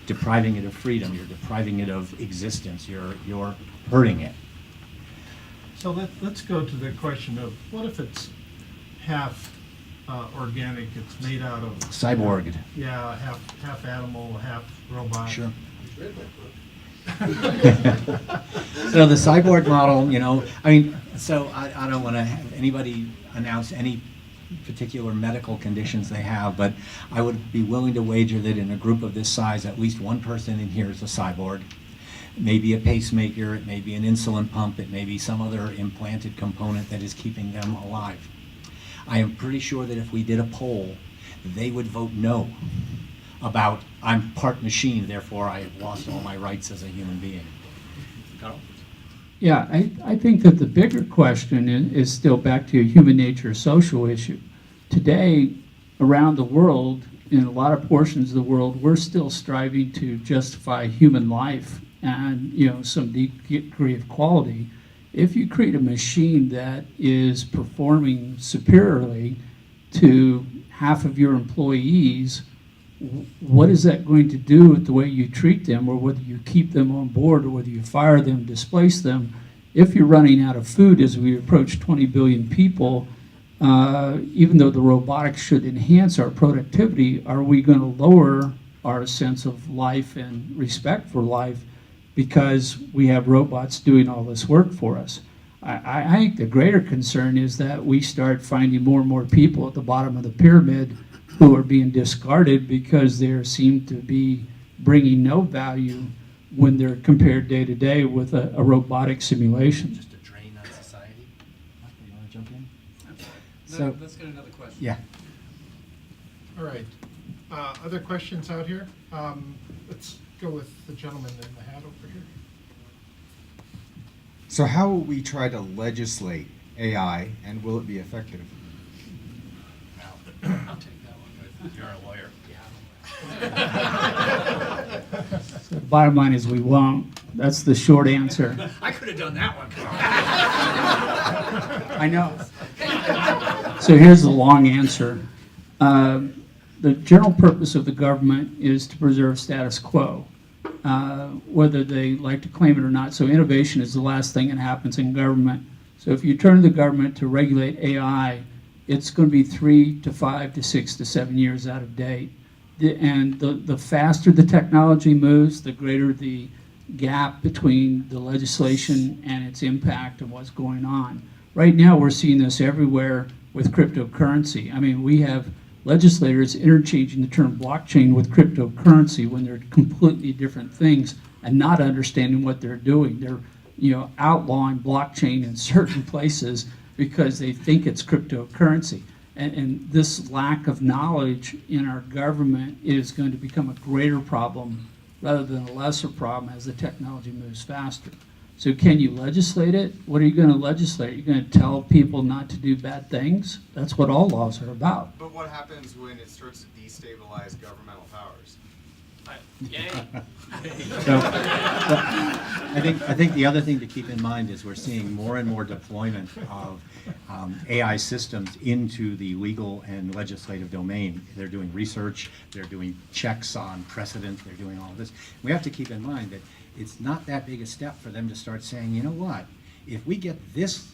[SPEAKER 6] depriving it of freedom. You're depriving it of existence. You're hurting it.
[SPEAKER 5] So let's go to the question of, what if it's half organic, it's made out of...
[SPEAKER 6] Cyborg.
[SPEAKER 5] Yeah, half animal, half robot.
[SPEAKER 6] Sure.
[SPEAKER 3] I've read that book.
[SPEAKER 6] So the cyborg model, I don't want to have anybody announce any particular medical conditions they have, but I would be willing to wager that in a group of this size, at least one person in here is a cyborg. It may be a pacemaker, it may be an insulin pump, it may be some other implanted component that is keeping them alive. I am pretty sure that if we did a poll, they would vote no about, I'm part machine, therefore I have lost all my rights as a human being. Carl?
[SPEAKER 8] Yeah, I think that the bigger question is still back to a human nature social issue. Today, around the world, in a lot of portions of the world, we're still striving to justify human life and some degree of quality. If you create a machine that is performing superiorly to half of your employees, what is that going to do with the way you treat them, or whether you keep them on board, or whether you fire them, displace them? If you're running out of food as we approach 20 billion people, even though the robotics should enhance our productivity, are we going to lower our sense of life and respect for life because we have robots doing all this work for us? I think the greater concern is that we start finding more and more people at the bottom of the pyramid who are being discarded because they seem to be bringing no value when they're compared day to day with a robotic simulation.
[SPEAKER 6] Just a drain on society. Michael, you want to jump in?
[SPEAKER 7] So let's get another question.
[SPEAKER 6] Yeah.
[SPEAKER 5] All right. Other questions out here? Let's go with the gentleman in the hat over here.
[SPEAKER 9] So how will we try to legislate AI, and will it be effective?
[SPEAKER 7] I'll take that one.
[SPEAKER 2] You're a lawyer.
[SPEAKER 8] So the bottom line is we won't. That's the short answer.
[SPEAKER 2] I could have done that one.
[SPEAKER 8] I know. So here's the long answer. The general purpose of the government is to preserve status quo, whether they like to claim it or not. So innovation is the last thing that happens in government. So if you turn to the government to regulate AI, it's going to be 3 to 5 to 6 to 7 years out of date. And the faster the technology moves, the greater the gap between the legislation and its impact and what's going on. Right now, we're seeing this everywhere with cryptocurrency. I mean, we have legislators interchanging the term blockchain with cryptocurrency when they're completely different things and not understanding what they're doing. They're, outlawing blockchain in certain places because they think it's cryptocurrency. And this lack of knowledge in our government is going to become a greater problem rather than a lesser problem as the technology moves faster. So can you legislate it? What are you going to legislate? You're going to tell people not to do bad things? That's what all laws are about.
[SPEAKER 9] But what happens when it starts to destabilize governmental powers?
[SPEAKER 4] Yay.
[SPEAKER 6] So, I think the other thing to keep in mind is we're seeing more and more deployment of AI systems into the legal and legislative domain. They're doing research, they're doing checks on precedent, they're doing all of this. We have to keep in mind that it's not that big a step for them to start saying, you know what, if we get this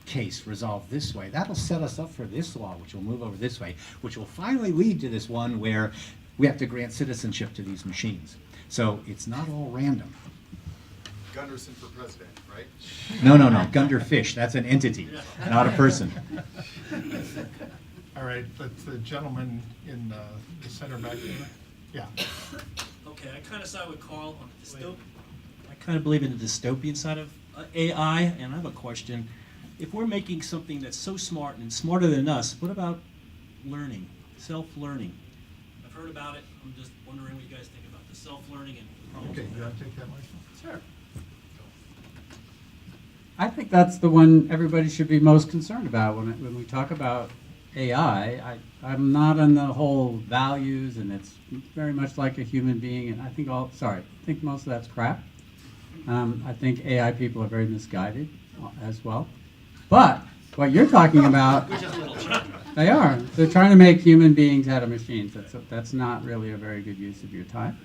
[SPEAKER 6] case resolved this way, that'll set us up for this law, which will move over this way, which will finally lead to this one where we have to grant citizenship to these machines. So it's not all random.
[SPEAKER 9] Gunderson for president, right?
[SPEAKER 6] No. Gunderfish, that's an entity, not a person.
[SPEAKER 5] All right, that's the gentleman in the center back there. Yeah.
[SPEAKER 10] Okay, I kind of side with Carl on the dystopian. I kind of believe in the dystopian side of AI, and I have a question. If we're making something that's so smart and smarter than us, what about learning, self-learning? I've heard about it. I'm just wondering what you guys think about the self-learning and problems.
[SPEAKER 5] Okay,
[SPEAKER 10] with
[SPEAKER 5] you
[SPEAKER 10] that.
[SPEAKER 5] want to take that, Michael?
[SPEAKER 8] Sure. I think that's the one everybody should be most concerned about when we talk about AI. I'm not on the whole values, and it's very much like a human being, and I think most of that's crap. I think AI people are very misguided as well. But what you're talking about, they are. They're trying to make human beings out of machines. That's not really a very good use of your time.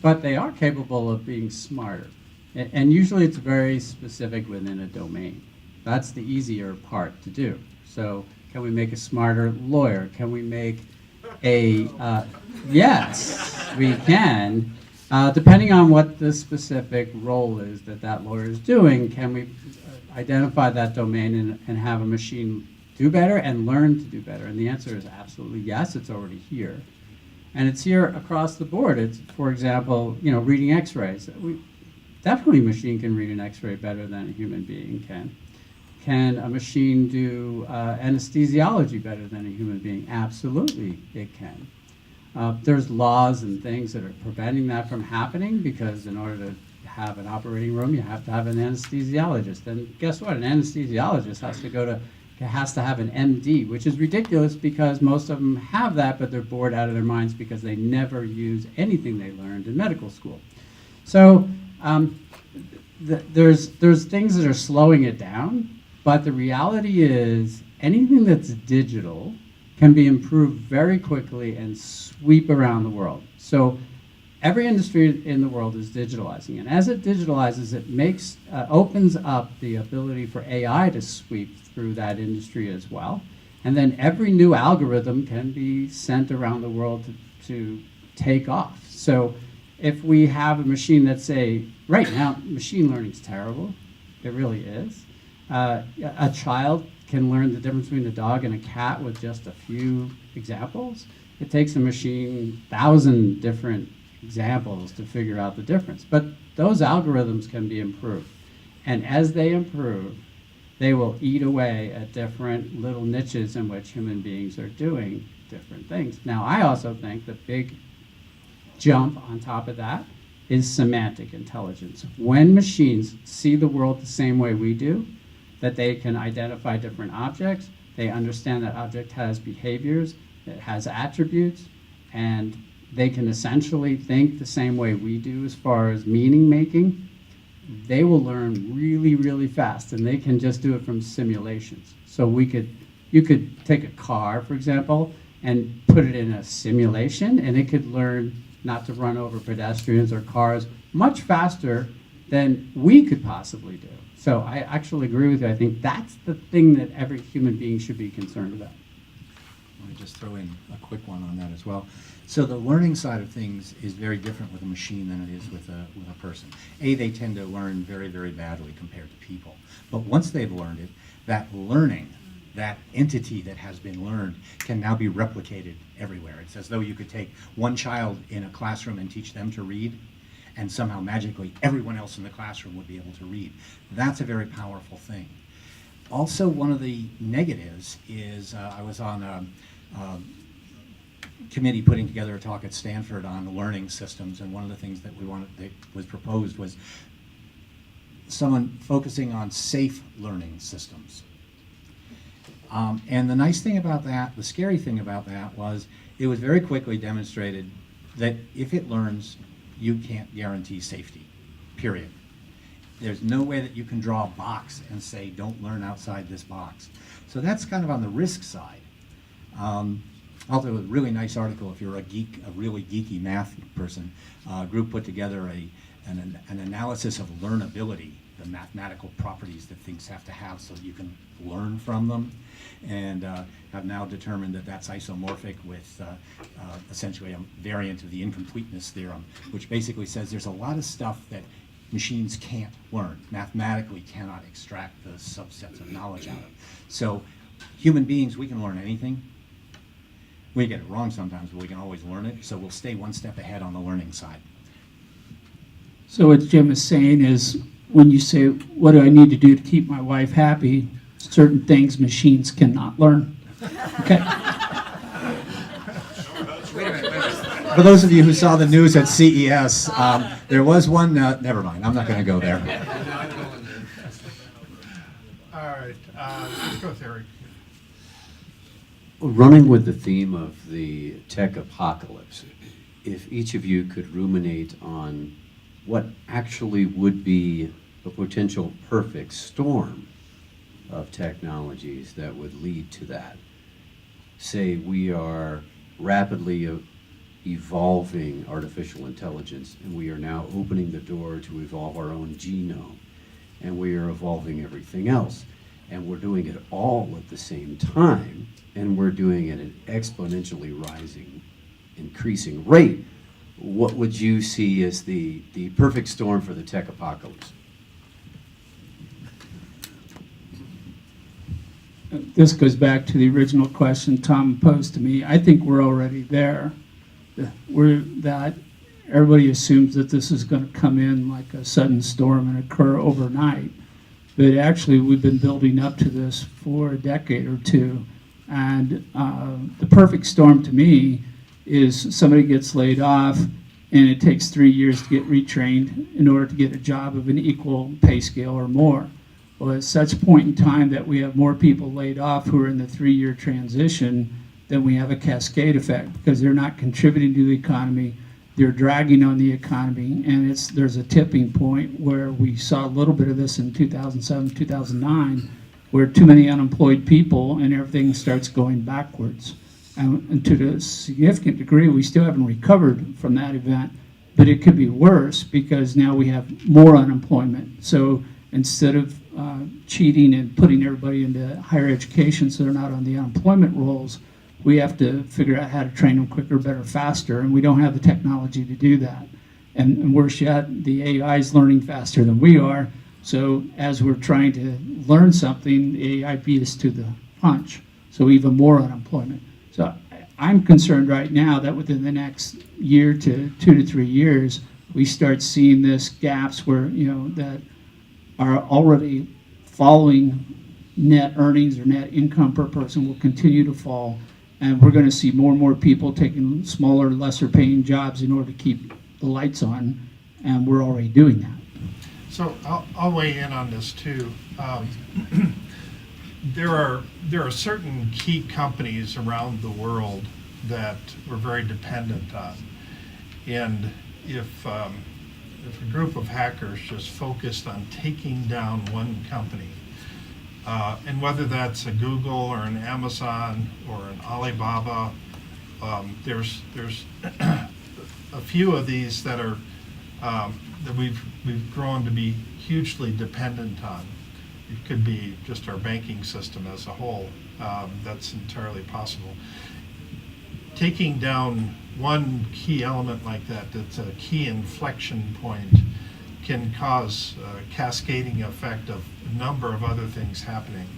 [SPEAKER 8] But they are capable of being smarter. And usually it's very specific within a domain. That's the easier part to do. So can we make a smarter lawyer? Can we make a, yes, we can. Depending on what the specific role is that lawyer is doing, can we identify that domain and have a machine do better and learn to do better? And the answer is absolutely yes, it's already here. And it's here across the board. It's, for example, reading x-rays. Definitely a machine can read an x-ray better than a human being can. Can a machine do anesthesiology better than a human being? Absolutely, it can. There's laws and things that are preventing that from happening because in order to have an operating room, you have to have an anesthesiologist. And guess what? An anesthesiologist has to have an MD, which is ridiculous because most of them have that, but they're bored out of their minds because they never use anything they learned in medical school. So there's things that are slowing it down, but the reality is anything that's digital can be improved very quickly and sweep around the world. So every industry in the world is digitalizing, and as it digitalizes, it opens up the ability for AI to sweep through that industry as well. And then every new algorithm can be sent around the world to take off. So if we have a machine right now, machine learning is terrible. It really is.
[SPEAKER 7] A child can learn the difference between a dog and a cat with just a few examples. It takes a machine 1,000 different examples to figure out the difference. But those algorithms can be improved. And as they improve, they will eat away at different little niches in which human beings are doing different things. Now, I also think the big jump on top of that is semantic intelligence. When machines see the world the same way we do, that they can identify different objects, they understand that object has behaviors, it has attributes, and they can essentially think the same way we do as far as meaning making, they will learn really, really fast, and they can just do it from simulations. So you could take a car, for example, and put it in a simulation, and it could learn not to run over pedestrians or cars much faster than we could possibly do. So I actually agree with you. I think that's the thing that every human being should be concerned about.
[SPEAKER 6] Let me just throw in a quick one on that as well. So the learning side of things is very different with a machine than it is with a person. They tend to learn very, very badly compared to people. But once they've learned it, that learning, that entity that has been learned can now be replicated everywhere. It's as though you could take one child in a classroom and teach them to read, and somehow magically everyone else in the classroom would be able to read. That's a very powerful thing. Also, one of the negatives is I was on a committee putting together a talk at Stanford on learning systems, and one of the things that was proposed was someone focusing on safe learning systems. And the nice thing about that, the scary thing about that was it was very quickly demonstrated that if it learns, you can't guarantee safety, period. There's no way that you can draw a box and say, don't learn outside this box. So that's kind of on the risk side. Also, a really nice article, if you're a geek, a really geeky math person, a group put together an analysis of learnability, the mathematical properties that things have to have so that you can learn from them, and have now determined that that's isomorphic with essentially a variant of the incompleteness theorem, which basically says there's a lot of stuff that machines can't learn, mathematically cannot extract the subsets of knowledge out of. So human beings, we can learn anything. We get it wrong sometimes, but we can always learn it, so we'll stay one step ahead on the learning side.
[SPEAKER 8] So what Jim is saying is, when you say, what do I need to do to keep my wife happy, certain things machines cannot learn. Okay.
[SPEAKER 6] For those of you who saw the news at CES, there was one, never mind, I'm not going to go there.
[SPEAKER 5] All right, let's go with Eric.
[SPEAKER 11] Running with the theme of the tech apocalypse, if each of you could ruminate on what actually would be a potential perfect storm of technologies that would lead to that. Say we are rapidly evolving artificial intelligence, and we are now opening the door to evolve our own genome, and we are evolving everything else, and we're doing it all at the same time, and we're doing it at an exponentially rising, increasing rate. What would you see as the perfect storm for the tech apocalypse?
[SPEAKER 8] This goes back to the original question Tom posed to me. I think we're already there. That everybody assumes that this is going to come in like a sudden storm and occur overnight. But actually, we've been building up to this for a decade or two. And the perfect storm to me is somebody gets laid off and it takes 3 years to get retrained in order to get a job of an equal pay scale or more. Well, at such a point in time that we have more people laid off who are in the 3-year transition, then we have a cascade effect because they're not contributing to the economy, they're dragging on the economy, and there's a tipping point where we saw a little bit of this in 2007, 2009, where too many unemployed people and everything starts going backwards. And to a significant degree, we still haven't recovered from that event, but it could be worse because now we have more unemployment. So instead of cheating and putting everybody into higher education so they're not on the unemployment rolls, we have to figure out how to train them quicker, better, faster, and we don't have the technology to do that. And worse yet, the AI is learning faster than we are. So as we're trying to learn something, the AI beat us to the punch. So even more unemployment. So I'm concerned right now that within the next year to 2 to 3 years, we start seeing this gaps where, that are already following net earnings or net income per person will continue to fall. And we're going to see more and more people taking smaller, lesser paying jobs in order to keep the lights on. And we're already doing that.
[SPEAKER 5] So I'll weigh in on this too. There are certain key companies around the world that we're very dependent on, and if a group of hackers just focused on taking down one company, and whether that's a Google or an Amazon or an Alibaba, there's a few of these that are that we've grown to be hugely dependent on. It could be just our banking system as a whole. That's entirely possible. Taking down one key element like that, that's a key inflection point, can cause a cascading effect of a number of other things happening.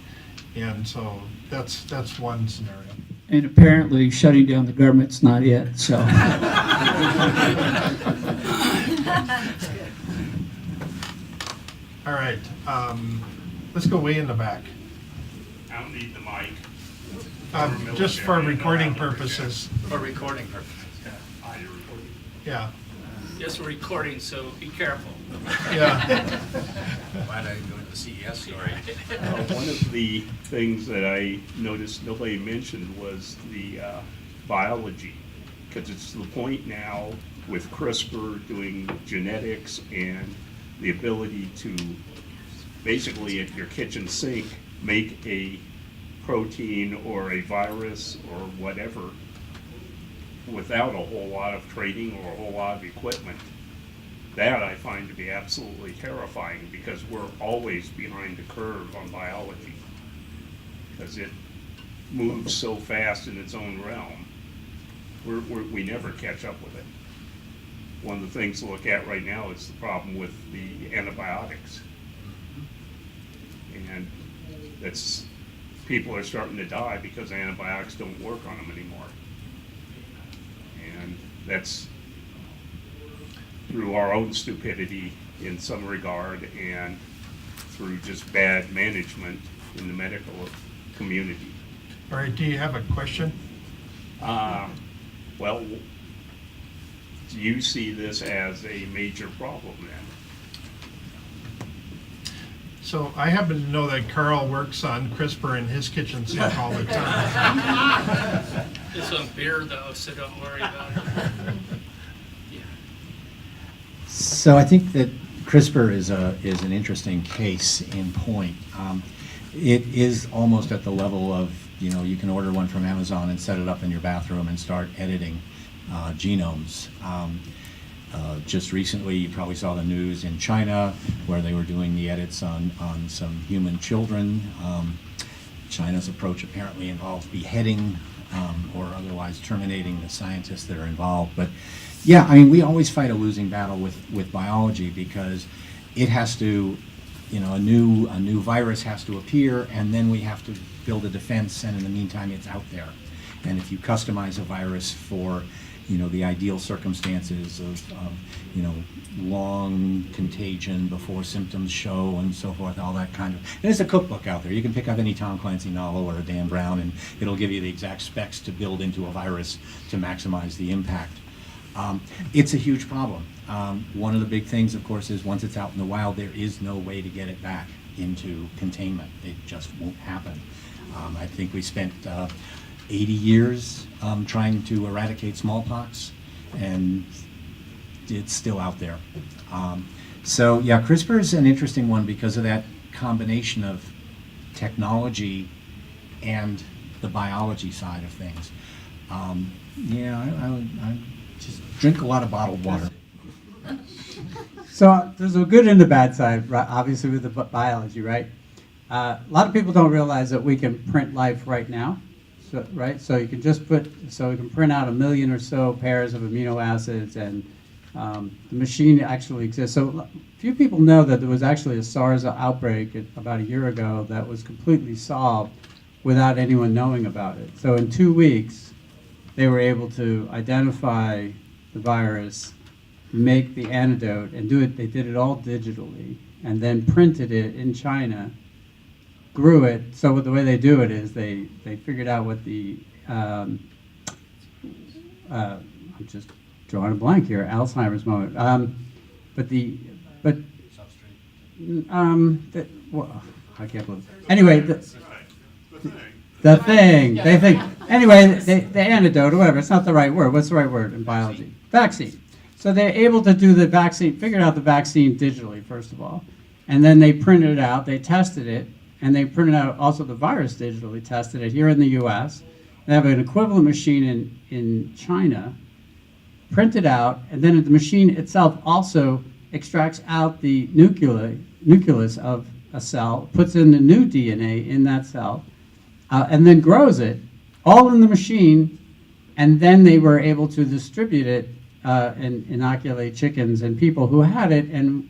[SPEAKER 5] And so that's one scenario.
[SPEAKER 8] And apparently shutting down the government's not it, so.
[SPEAKER 5] All right, let's go way in the back.
[SPEAKER 12] I don't need the mic.
[SPEAKER 5] Just for recording purposes.
[SPEAKER 4] For recording purposes.
[SPEAKER 12] I recording.
[SPEAKER 5] Yeah,
[SPEAKER 4] Just for recording, so be careful.
[SPEAKER 5] yeah.
[SPEAKER 13] Glad I didn't go into the CES story.
[SPEAKER 12] One of the things that I noticed nobody mentioned was the biology, because it's to the point now with CRISPR doing genetics and the ability to basically at your kitchen sink make a protein or a virus or whatever without a whole lot of training or a whole lot of equipment. That I find to be absolutely terrifying, because we're always behind the curve on biology, because it moves so fast in its own realm. We never catch up with it. One of the things to look at right now is the problem with the antibiotics. And that's, people are starting to die because antibiotics don't work on them anymore. And that's through our own stupidity in some regard, and through just bad management in the medical community.
[SPEAKER 5] All right, do you have a question?
[SPEAKER 12] Well, do you see this as a major problem then?
[SPEAKER 5] So I happen to know that Carl works on CRISPR in his kitchen sink all the time.
[SPEAKER 4] It's on beer though, so don't worry about it.
[SPEAKER 6] So I think that CRISPR is an interesting case in point. It is almost at the level of, you can order one from Amazon and set it up in your bathroom and start editing genomes. Just recently, you probably saw the news in China where they were doing the edits on some human children. China's approach apparently involves beheading or otherwise terminating the scientists that are involved. But yeah, I mean, we always fight a losing battle with biology, because it has to, a new virus has to appear, and then we have to build a defense, and in the meantime, it's out there. And if you customize a virus for, the ideal circumstances of long contagion before symptoms show and so forth, all that kind of, and there's a cookbook out there. You can pick up any Tom Clancy novel or a Dan Brown, and it'll give you the exact specs to build into a virus to maximize the impact. It's a huge problem. One of the big things, of course, is once it's out in the wild, there is no way to get it back into containment. It just won't happen. I think we spent 80 years trying to eradicate smallpox, and it's still out there. So yeah, CRISPR is an interesting one because of that combination of technology and the biology side of things. I just drink a lot of bottled water.
[SPEAKER 7] So there's a good and a bad side, right, obviously, with the biology, right? A lot of people don't realize that we can print life right now, so, right? So you can just so we can print out 1 million or so pairs of amino acids and The machine actually exists. So few people know that there was actually a SARS outbreak about a year ago that was completely solved without anyone knowing about it. So in 2 weeks, they were able to identify the virus, make the antidote, and do it. They did it all digitally, and then printed it in China, grew it. So the way they do it is they figured out what the I'm just drawing a blank here, Alzheimer's moment. Well, I can't believe. Anyway, the thing. They think. Anyway, the antidote or whatever. It's not the right word. What's the right word in biology? Vaccine. So they're able to do the vaccine, figured out the vaccine digitally, first of all. And then they printed it out, they tested it, and they printed out also the virus digitally, tested it here in the US. They have an equivalent machine in China, printed out, and then the machine itself also extracts out the nucleus of a cell, puts in the new DNA in that cell, and then grows it, all in the machine, and then they were able to distribute it and inoculate chickens and people who had it and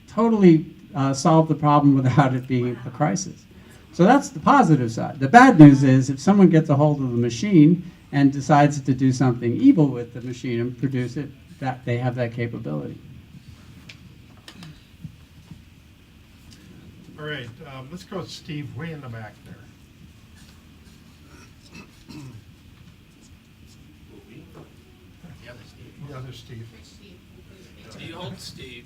[SPEAKER 7] totally solve the problem without it being a crisis. So that's the positive side. The bad news is if someone gets a hold of the machine and decides to do something evil with the machine and produce it, that they have that capability.
[SPEAKER 5] All right, let's go with Steve way in the back there. The other Steve.
[SPEAKER 4] The old Steve.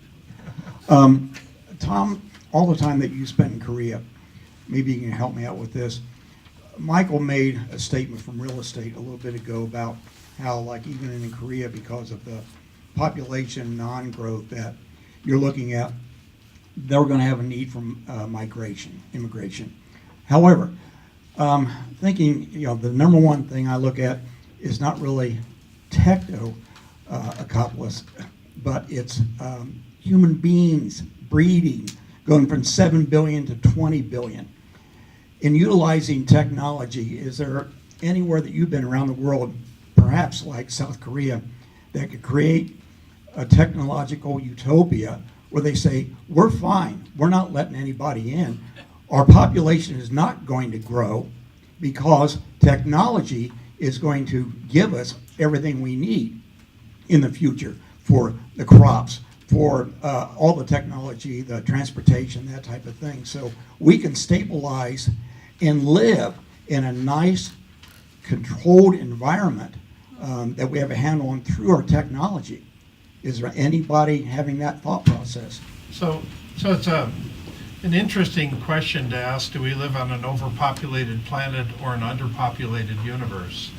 [SPEAKER 14] Tom, all the time that you spent in Korea, maybe you can help me out with this. Michael made a statement from real estate a little bit ago about how, like, even in Korea, because of the population non-growth that you're looking at, they're going to have a need for immigration. However, thinking, the number one thing I look at is not really techno-apocalypse, but it's human beings breeding, going from 7 billion to 20 billion. In utilizing technology, is there anywhere that you've been around the world, perhaps like South Korea, that could create a technological utopia where they say, we're fine, we're not letting anybody in, our population is not going to grow because technology is going to give us everything we need in the future for the crops, for all the technology, the transportation, that type of thing. So we can stabilize and live in a nice, controlled environment that we have a handle on through our technology. Is there anybody having that thought process?
[SPEAKER 5] So it's an interesting question to ask. Do we live on an overpopulated planet or an underpopulated universe?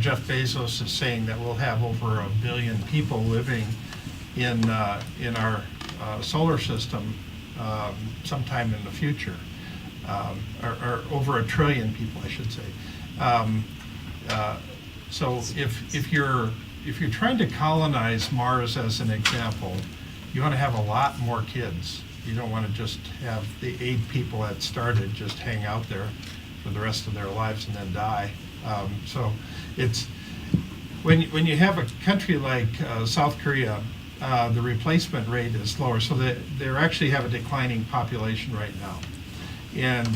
[SPEAKER 5] Jeff Bezos is saying that we'll have over 1 billion people living in our solar system sometime in the future, or over 1 trillion people, I should say. So if you're trying to colonize Mars, as an example, you want to have a lot more kids. You don't want to just have the 8 people that started just hang out there for the rest of their lives and then die. So it's when you have a country like South Korea, the replacement rate is lower, so they actually have a declining population right now. And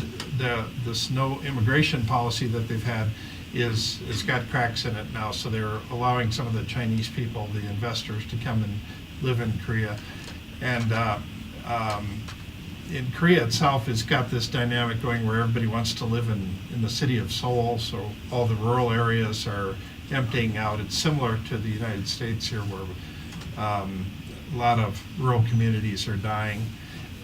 [SPEAKER 5] this no immigration policy that they've had is got cracks in it now, so they're allowing some of the Chinese people, the investors, to come and live in Korea. And in Korea itself, it's got this dynamic going where everybody wants to live in the city of Seoul, so all the rural areas are emptying out. It's similar to the United States here, where a lot of rural communities are dying.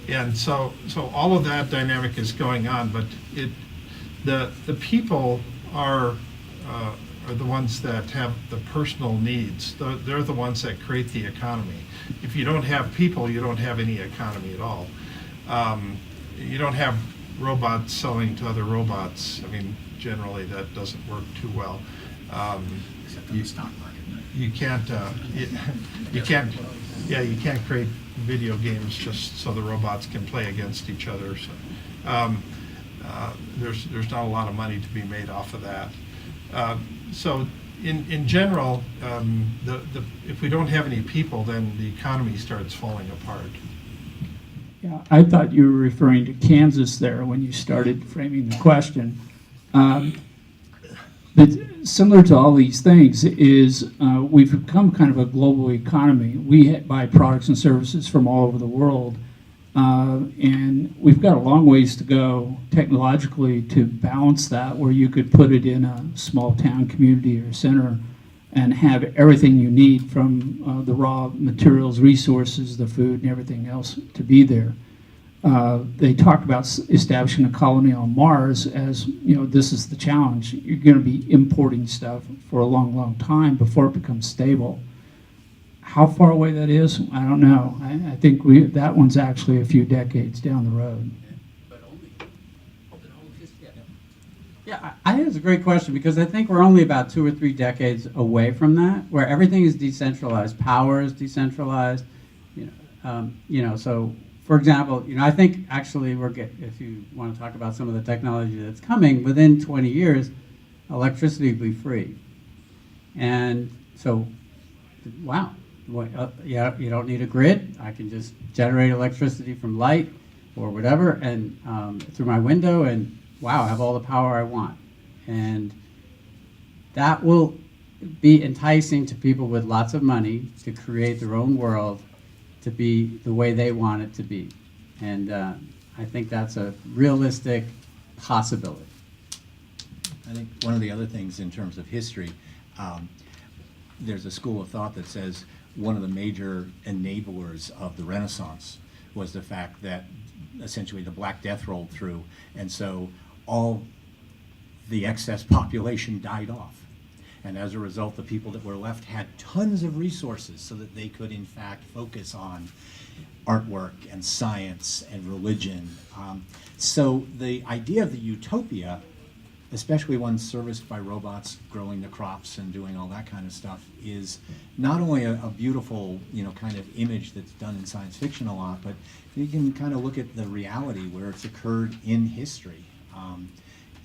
[SPEAKER 5] And so all of that dynamic is going on, but the people are the ones that have the personal needs. They're the ones that create the economy. If you don't have people, you don't have any economy at all. You don't have robots selling to other robots. I mean, generally that doesn't work too well. You can't create video games just so the robots can play against each other. So, there's not a lot of money to be made off of that. So in general, if we don't have any people, then the economy starts falling apart.
[SPEAKER 8] Yeah, I thought you were referring to Kansas there when you started framing the question. But similar to all these things is we've become kind of a global economy. We buy products and services from all over the world. And we've got a long ways to go technologically to balance that, where you could put it in a small town community or center and have everything you need from the raw materials, resources, the food, and everything else to be there. They talk about establishing a colony on Mars as, this is the challenge. You're going to be importing stuff for a long, long time before it becomes stable. How far away that is, I don't know. I think that one's actually a few decades down the road.
[SPEAKER 7] Yeah, I think it's a great question because I think we're only about 2 or 3 decades away from that, where everything is decentralized, power is decentralized. So for example, I think actually if you want to talk about some of the technology that's coming, within 20 years, electricity will be free. And so, wow. You don't need a grid. I can just generate electricity from light or whatever, and through my window, and wow, I have all the power I want. And that will be enticing to people with lots of money to create their own world to be the way they want it to be. And I think that's a realistic possibility.
[SPEAKER 6] I think one of the other things in terms of history, there's a school of thought that says one of the major enablers of the Renaissance was the fact that essentially the Black Death rolled through, and so all the excess population died off. And as a result, the people that were left had tons of resources so that they could in fact focus on artwork and science and religion. So the idea of the utopia, especially one serviced by robots growing the crops and doing all that kind of stuff, is not only a beautiful, kind of image that's done in science fiction a lot, but you can kind of look at the reality where it's occurred in history.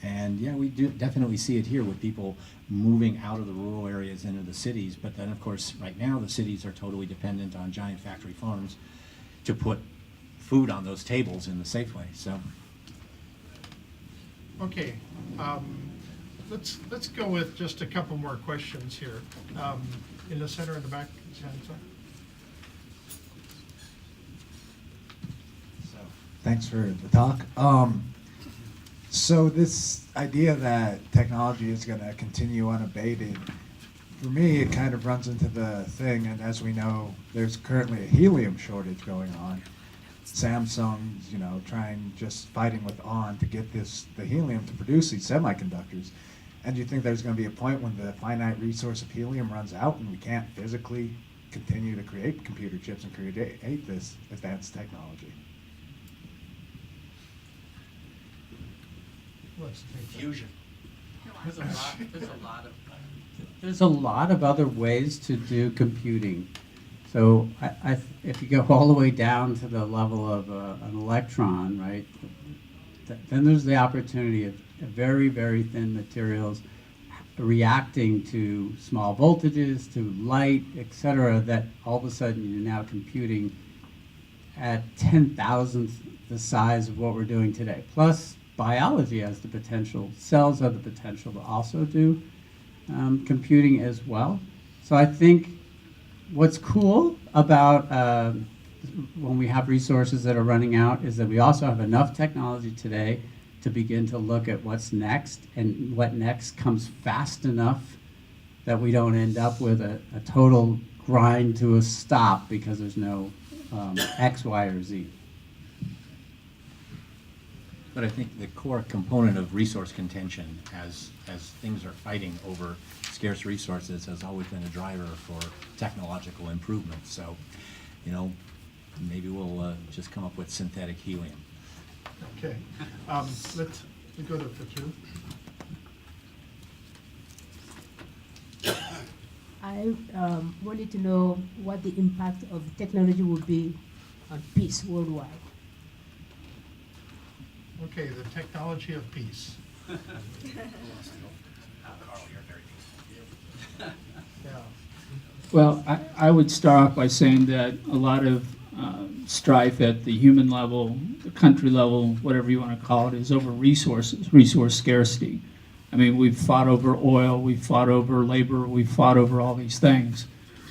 [SPEAKER 6] And yeah, we do definitely see it here with people moving out of the rural areas into the cities. But then, of course, right now the cities are totally dependent on giant factory farms to put food on those tables in the Safeway. So.
[SPEAKER 5] Okay, let's go with just a couple more questions here. In the center in the back,
[SPEAKER 9] Thanks for the talk. So this idea that technology is going to continue unabated, for me, it kind of runs into the thing, and as we know, there's currently a helium shortage going on. Samsung's, fighting with ON to get the helium to produce these semiconductors. And do you think there's going to be a point when the finite resource of helium runs out and we can't physically continue to create computer chips and create this advanced technology?
[SPEAKER 3] Fusion.
[SPEAKER 7] There's a lot of other ways to do computing. So if you go all the way down to the level of an electron, right, then there's the opportunity of very, very thin materials reacting to small voltages, to light, etc., that all of a sudden you're now computing at 10,000th the size of what we're doing today. Plus, biology has the potential, cells have the potential to also do computing as well. So I think what's cool about when we have resources that are running out is that we also have enough technology today to begin to look at what's next, and what next comes fast enough that we don't end up with a total grind to a stop because there's no X, Y, or Z.
[SPEAKER 6] But I think the core component of resource contention as things are fighting over scarce resources has always been a driver for technological improvement. So, maybe we'll just come up with synthetic helium.
[SPEAKER 5] Okay, let's go to Patu.
[SPEAKER 15] I wanted to know what the impact of technology would be on peace worldwide.
[SPEAKER 5] Okay, the technology of peace.
[SPEAKER 8] Well, I would start off by saying that a lot of strife at the human level, the country level, whatever you want to call it, is over resources, resource scarcity. I mean, we've fought over oil, we've fought over labor, we've fought over all these things.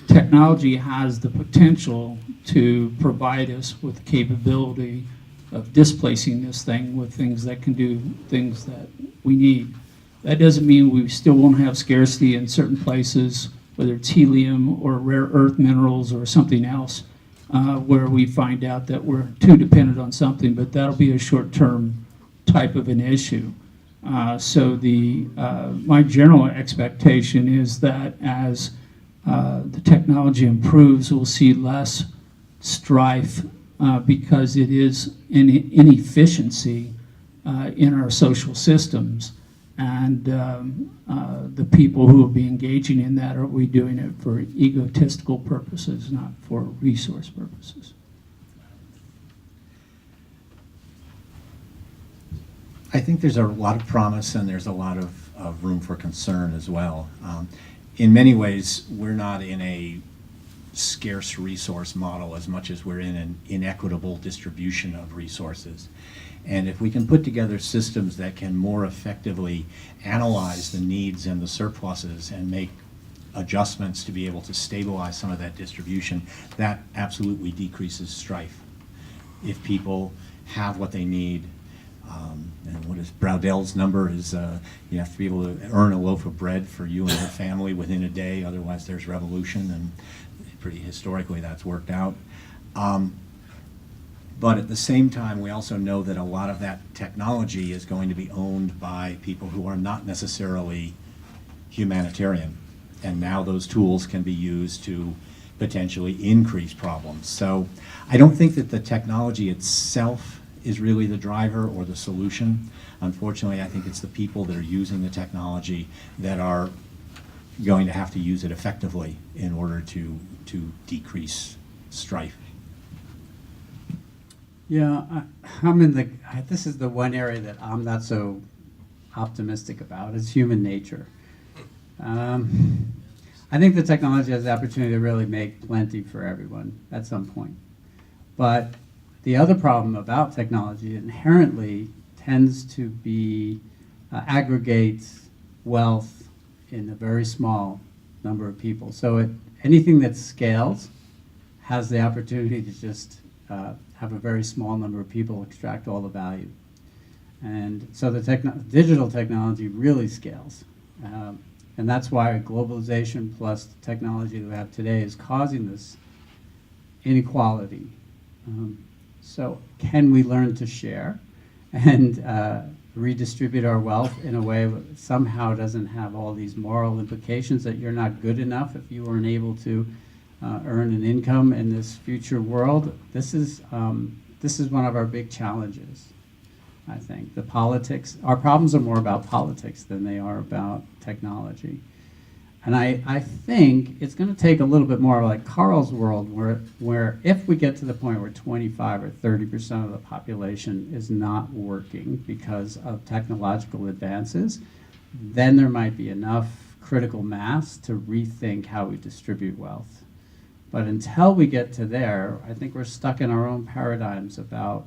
[SPEAKER 8] Technology has the potential to provide us with the capability of displacing this thing with things that can do things that we need. That doesn't mean we still won't have scarcity in certain places, whether it's helium or rare earth minerals or something else, where we find out that we're too dependent on something, but that'll be a short-term type of an issue. So my general expectation is that as the technology improves, we'll see less strife because it is an inefficiency in our social systems. And the people who will be engaging in that, are we doing it for egotistical purposes, not for resource purposes?
[SPEAKER 6] I think there's a lot of promise and there's a lot of room for concern as well. In many ways, we're not in a scarce resource model as much as we're in an inequitable distribution of resources. And if we can put together systems that can more effectively analyze the needs and the surpluses and make adjustments to be able to stabilize some of that distribution, that absolutely decreases strife. If people have what they need, and what is Braudel's number is you have to be able to earn a loaf of bread for you and your family within a day, otherwise there's revolution, and pretty historically that's worked out. But at the same time, we also know that a lot of that technology is going to be owned by people who are not necessarily humanitarian. And now those tools can be used to potentially increase problems. So I don't think that the technology itself is really the driver or the solution. Unfortunately, I think it's the people that are using the technology that are going to have to use it effectively in order to decrease strife.
[SPEAKER 7] Yeah, this is the one area that I'm not so optimistic about, is human nature. I think the technology has the opportunity to really make plenty for everyone at some point. But the other problem about technology inherently tends to be aggregate wealth in a very small number of people. So anything that scales has the opportunity to just have a very small number of people extract all the value. And so the digital technology really scales. And that's why globalization plus the technology that we have today is causing this inequality. So can we learn to share and redistribute our wealth in a way that somehow doesn't have all these moral implications that you're not good enough if you weren't able to earn an income in this future world? This is one of our big challenges, I think. The politics, our problems are more about politics than they are about technology. And I think it's going to take a little bit more like Carl's world, where if we get to the point where 25 or 30% of the population is not working because of technological advances, then there might be enough critical mass to rethink how we distribute wealth. But until we get to there, I think we're stuck in our own paradigms about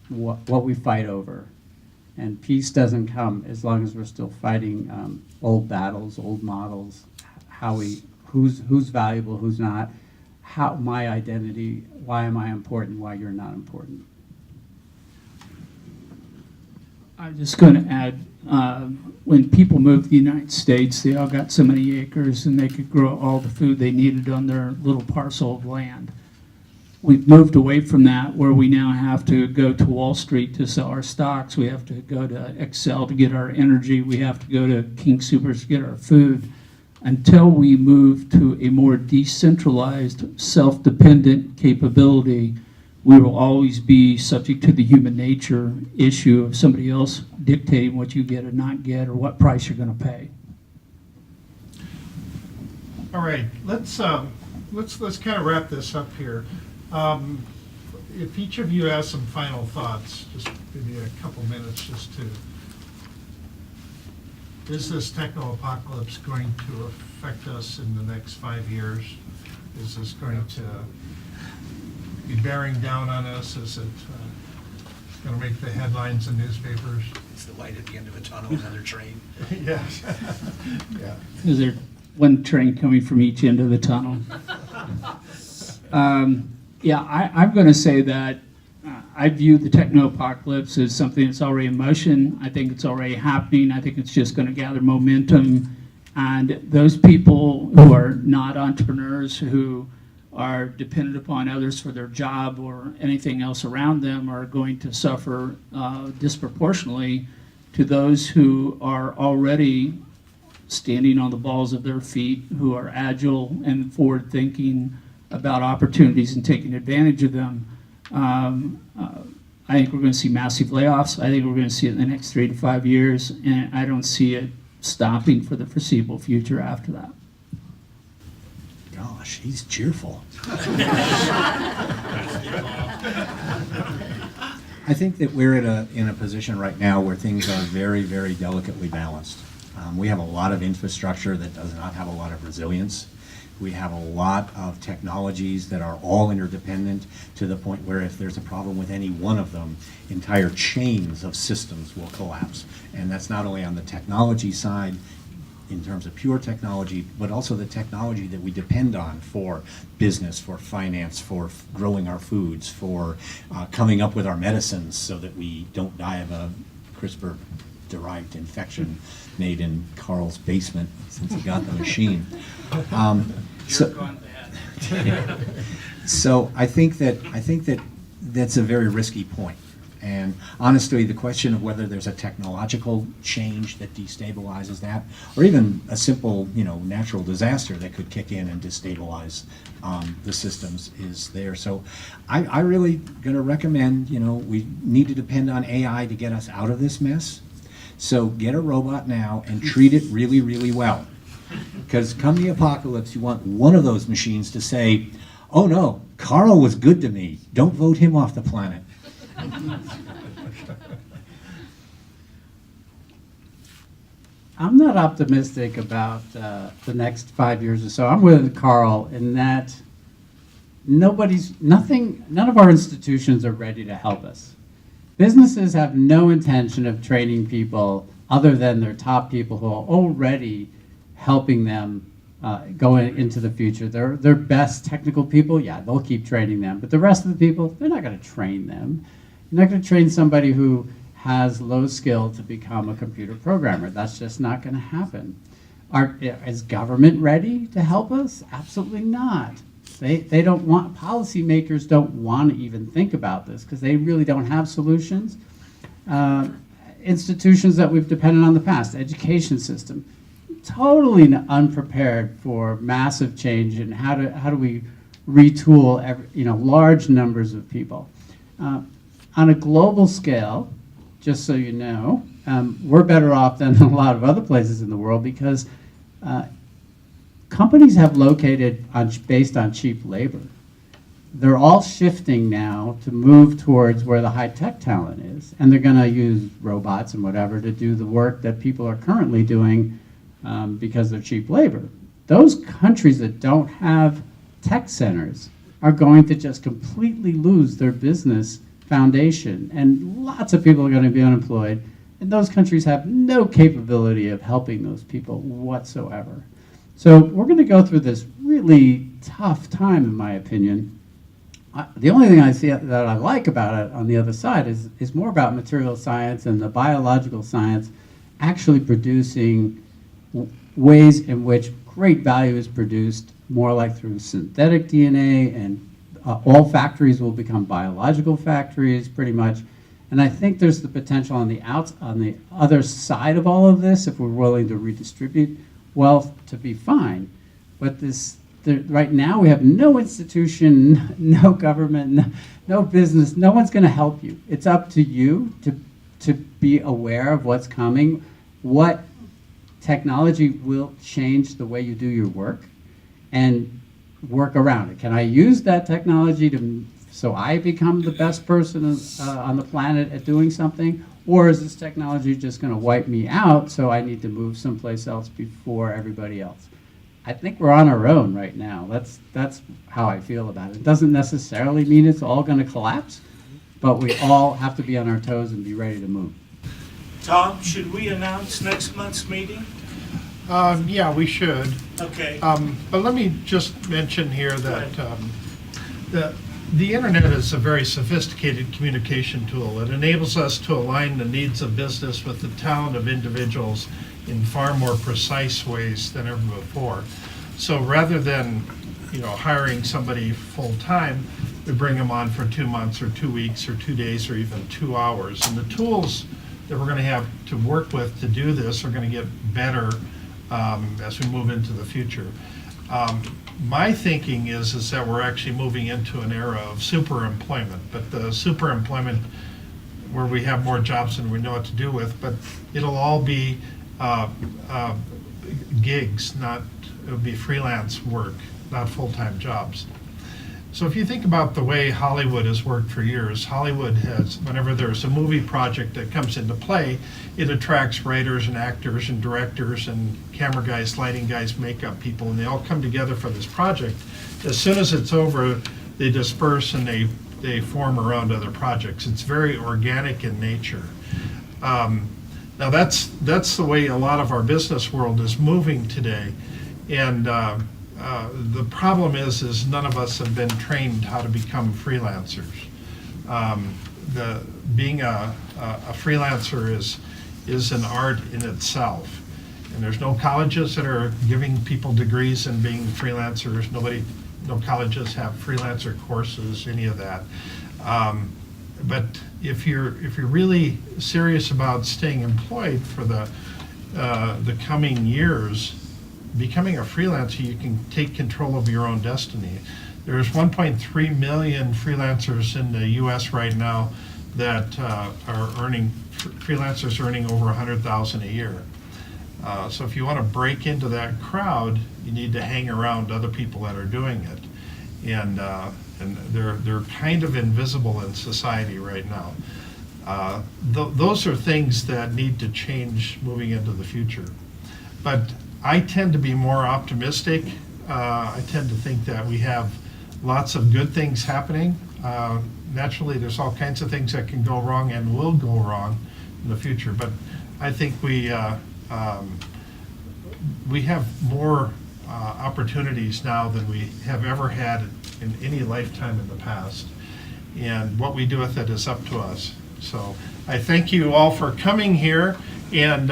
[SPEAKER 7] what we fight over. And peace doesn't come as long as we're still fighting old battles, old models, who's valuable, who's not, how my identity, why am I important, why you're not important.
[SPEAKER 8] I'm just going to add, when people moved to the United States, they all got so many acres and they could grow all the food they needed on their little parcel of land. We've moved away from that, where we now have to go to Wall Street to sell our stocks. We have to go to Excel to get our energy. We have to go to King Soopers to get our food. Until we move to a more decentralized, self-dependent capability, we will always be subject to the human nature issue of somebody else dictating what you get or not get, or what price you're going to pay.
[SPEAKER 5] All right, let's kind of wrap this up here. If each of you has some final thoughts, just give me a couple minutes just to, is this techno-apocalypse going to affect us in the next 5 years? Is this going to be bearing down on us? Is it going to make the headlines in newspapers?
[SPEAKER 13] It's the light at the end of a tunnel, another train.
[SPEAKER 5] Yes. Yeah.
[SPEAKER 8] Is there one train coming from each end of the tunnel? I'm going to say that I view the techno-apocalypse as something that's already in motion. I think it's already happening. I think it's just going to gather momentum. And those people who are not entrepreneurs, who are dependent upon others for their job or anything else around them, are going to suffer disproportionately to those who are already standing on the balls of their feet, who are agile and forward-thinking about opportunities and taking advantage of them. I think we're going to see massive layoffs. I think we're going to see it in the next 3 to 5 years, and I don't see it stopping for the foreseeable future after that.
[SPEAKER 6] Gosh, he's cheerful. I think that we're in a position right now where things are very, very delicately balanced. We have a lot of infrastructure that does not have a lot of resilience. We have a lot of technologies that are all interdependent to the point where if there's a problem with any one of them, entire chains of systems will collapse. And that's not only on the technology side in terms of pure technology, but also the technology that we depend on for business, for finance, for growing our foods, for coming up with our medicines so that we don't die of a CRISPR-derived infection made in Carl's basement since he got the machine. So I think that that's a very risky point. And honestly, the question of whether there's a technological change that destabilizes that, or even a simple, natural disaster that could kick in and destabilize the systems is there. So I really going to recommend, we need to depend on AI to get us out of this mess. So get a robot now and treat it really, really well. Because come the apocalypse, you want one of those machines to say, oh no, Carl was good to me. Don't vote him off the planet.
[SPEAKER 7] I'm not optimistic about the next 5 years or so. I'm with Carl in that none of our institutions are ready to help us. Businesses have no intention of training people other than their top people who are already helping them going into the future. Their best technical people, yeah, they'll keep training them. But the rest of the people, they're not going to train them. You're not going to train somebody who has low skill to become a computer programmer. That's just not going to happen. Is government ready to help us? Absolutely not. They don't want, policymakers don't want to even think about this because they really don't have solutions. Institutions that we've depended on in the past, education system, totally unprepared for massive change and how do we retool large numbers of people. On a global scale, just so you know, we're better off than a lot of other places in the world because companies have located based on cheap labor. They're all shifting now to move towards where the high-tech talent is, and they're going to use robots and whatever to do the work that people are currently doing because they're cheap labor. Those countries that don't have tech centers are going to just completely lose their business foundation, and lots of people are going to be unemployed, and those countries have no capability of helping those people whatsoever. So we're going to go through this really tough time, in my opinion. The only thing I see that I like about it on the other side is more about material science and the biological science actually producing ways in which great value is produced, more like through synthetic DNA, and all factories will become biological factories pretty much. And I think there's the potential on the other side of all of this, if we're willing to redistribute wealth, to be fine. But right now we have no institution, no government, no business, no one's going to help you. It's up to you to be aware of what's coming, what technology will change the way you do your work, and work around it. Can I use that technology so I become the best person on the planet at doing something? Or is this technology just going to wipe me out, so I need to move someplace else before everybody else? I think we're on our own right now. That's how I feel about it. It doesn't necessarily mean it's all going to collapse, but we all have to be on our toes and be ready to move.
[SPEAKER 2] Tom, should we announce next month's meeting?
[SPEAKER 5] Yeah, we should.
[SPEAKER 2] Okay.
[SPEAKER 5] But let me just mention here that the internet is a very sophisticated communication tool. It enables us to align the needs of business with the talent of individuals in far more precise ways than ever before. So rather than, hiring somebody full-time, we bring them on for 2 months or 2 weeks or 2 days or even 2 hours. And the tools that we're going to have to work with to do this are going to get better as we move into the future. My thinking is that we're actually moving into an era of superemployment, but the superemployment where we have more jobs than we know what to do with, but it'll all be gigs, it'll be freelance work, not full-time jobs. So if you think about the way Hollywood has worked for years, Hollywood has, whenever there's a movie project that comes into play, it attracts writers and actors and directors and camera guys, lighting guys, makeup people, and they all come together for this project. As soon as it's over, they disperse and they form around other projects. It's very organic in nature. Now that's the way a lot of our business world is moving today, and the problem is none of us have been trained how to become freelancers. Being a freelancer is an art in itself, and there's no colleges that are giving people degrees in being freelancers. No colleges have freelancer courses, any of that. But if you're really serious about staying employed for the coming years, becoming a freelancer, you can take control of your own destiny. There's 1.3 million freelancers in the U.S. right now that are freelancers earning over $100,000 a year. So if you want to break into that crowd, you need to hang around other people that are doing it, and they're kind of invisible in society right now. Those are things that need to change moving into the future. But I tend to be more optimistic. I tend to think that we have lots of good things happening. Naturally, there's all kinds of things that can go wrong and will go wrong in the future. But I think we have more opportunities now than we have ever had in any lifetime in the past. And what we do with it is up to us. So I thank you all for coming here, and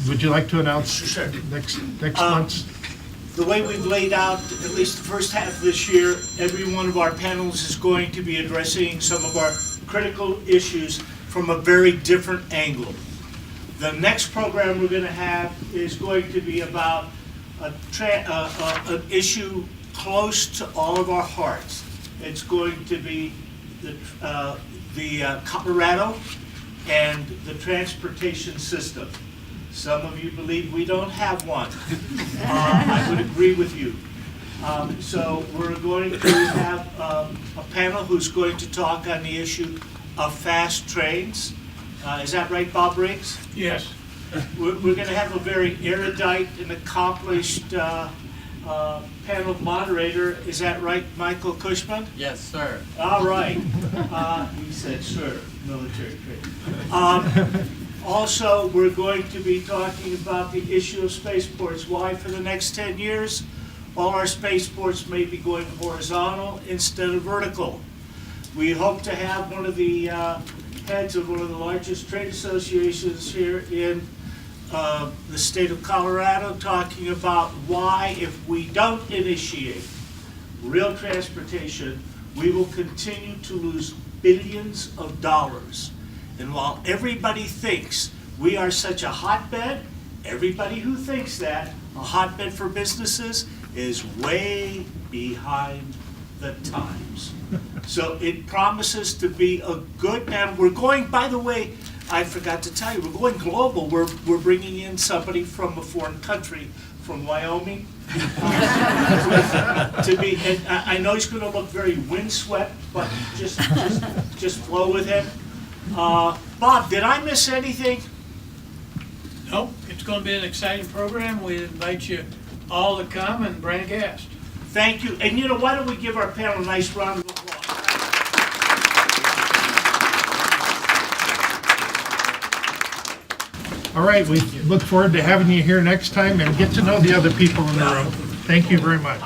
[SPEAKER 5] would you like to announce
[SPEAKER 2] Sure.
[SPEAKER 5] next month's?
[SPEAKER 2] The way we've laid out, at least the first half of this year, every one of our panels is going to be addressing some of our critical issues from a very different angle. The next program we're going to have is going to be about an issue close to all of our hearts. It's going to be the Colorado and the transportation system. Some of you believe we don't have one. I would agree with you. So we're going to have a panel who's going to talk on the issue of fast trains. Is that right, Bob Briggs?
[SPEAKER 4] Yes.
[SPEAKER 2] We're going to have a very erudite and accomplished panel moderator. Is that right, Michael Cushman?
[SPEAKER 16] Yes, sir.
[SPEAKER 2] All right. He said, sir, military training. Also, we're going to be talking about the issue of spaceports. Why for the next 10 years, all our spaceports may be going horizontal instead of vertical. We hope to have one of the heads of one of the largest trade associations here in the state of Colorado talking about why, if we don't initiate real transportation, we will continue to lose billions of dollars. And while everybody thinks we are such a hotbed, everybody who thinks that a hotbed for businesses is way behind the times. So it promises to be a good, and we're going, by the way, I forgot to tell you, we're going global. We're bringing in somebody from a foreign country, from Wyoming, to be, and I know he's going to look very windswept, but just flow with him. Bob, did I miss anything?
[SPEAKER 4] Nope, it's going to be an exciting program. We invite you all to come and bring a guest.
[SPEAKER 2] Thank you. And you know, why don't we give our panel a nice round of applause?
[SPEAKER 5] All right, we look forward to having you here next time and get to know the other people in the room. Thank you very much.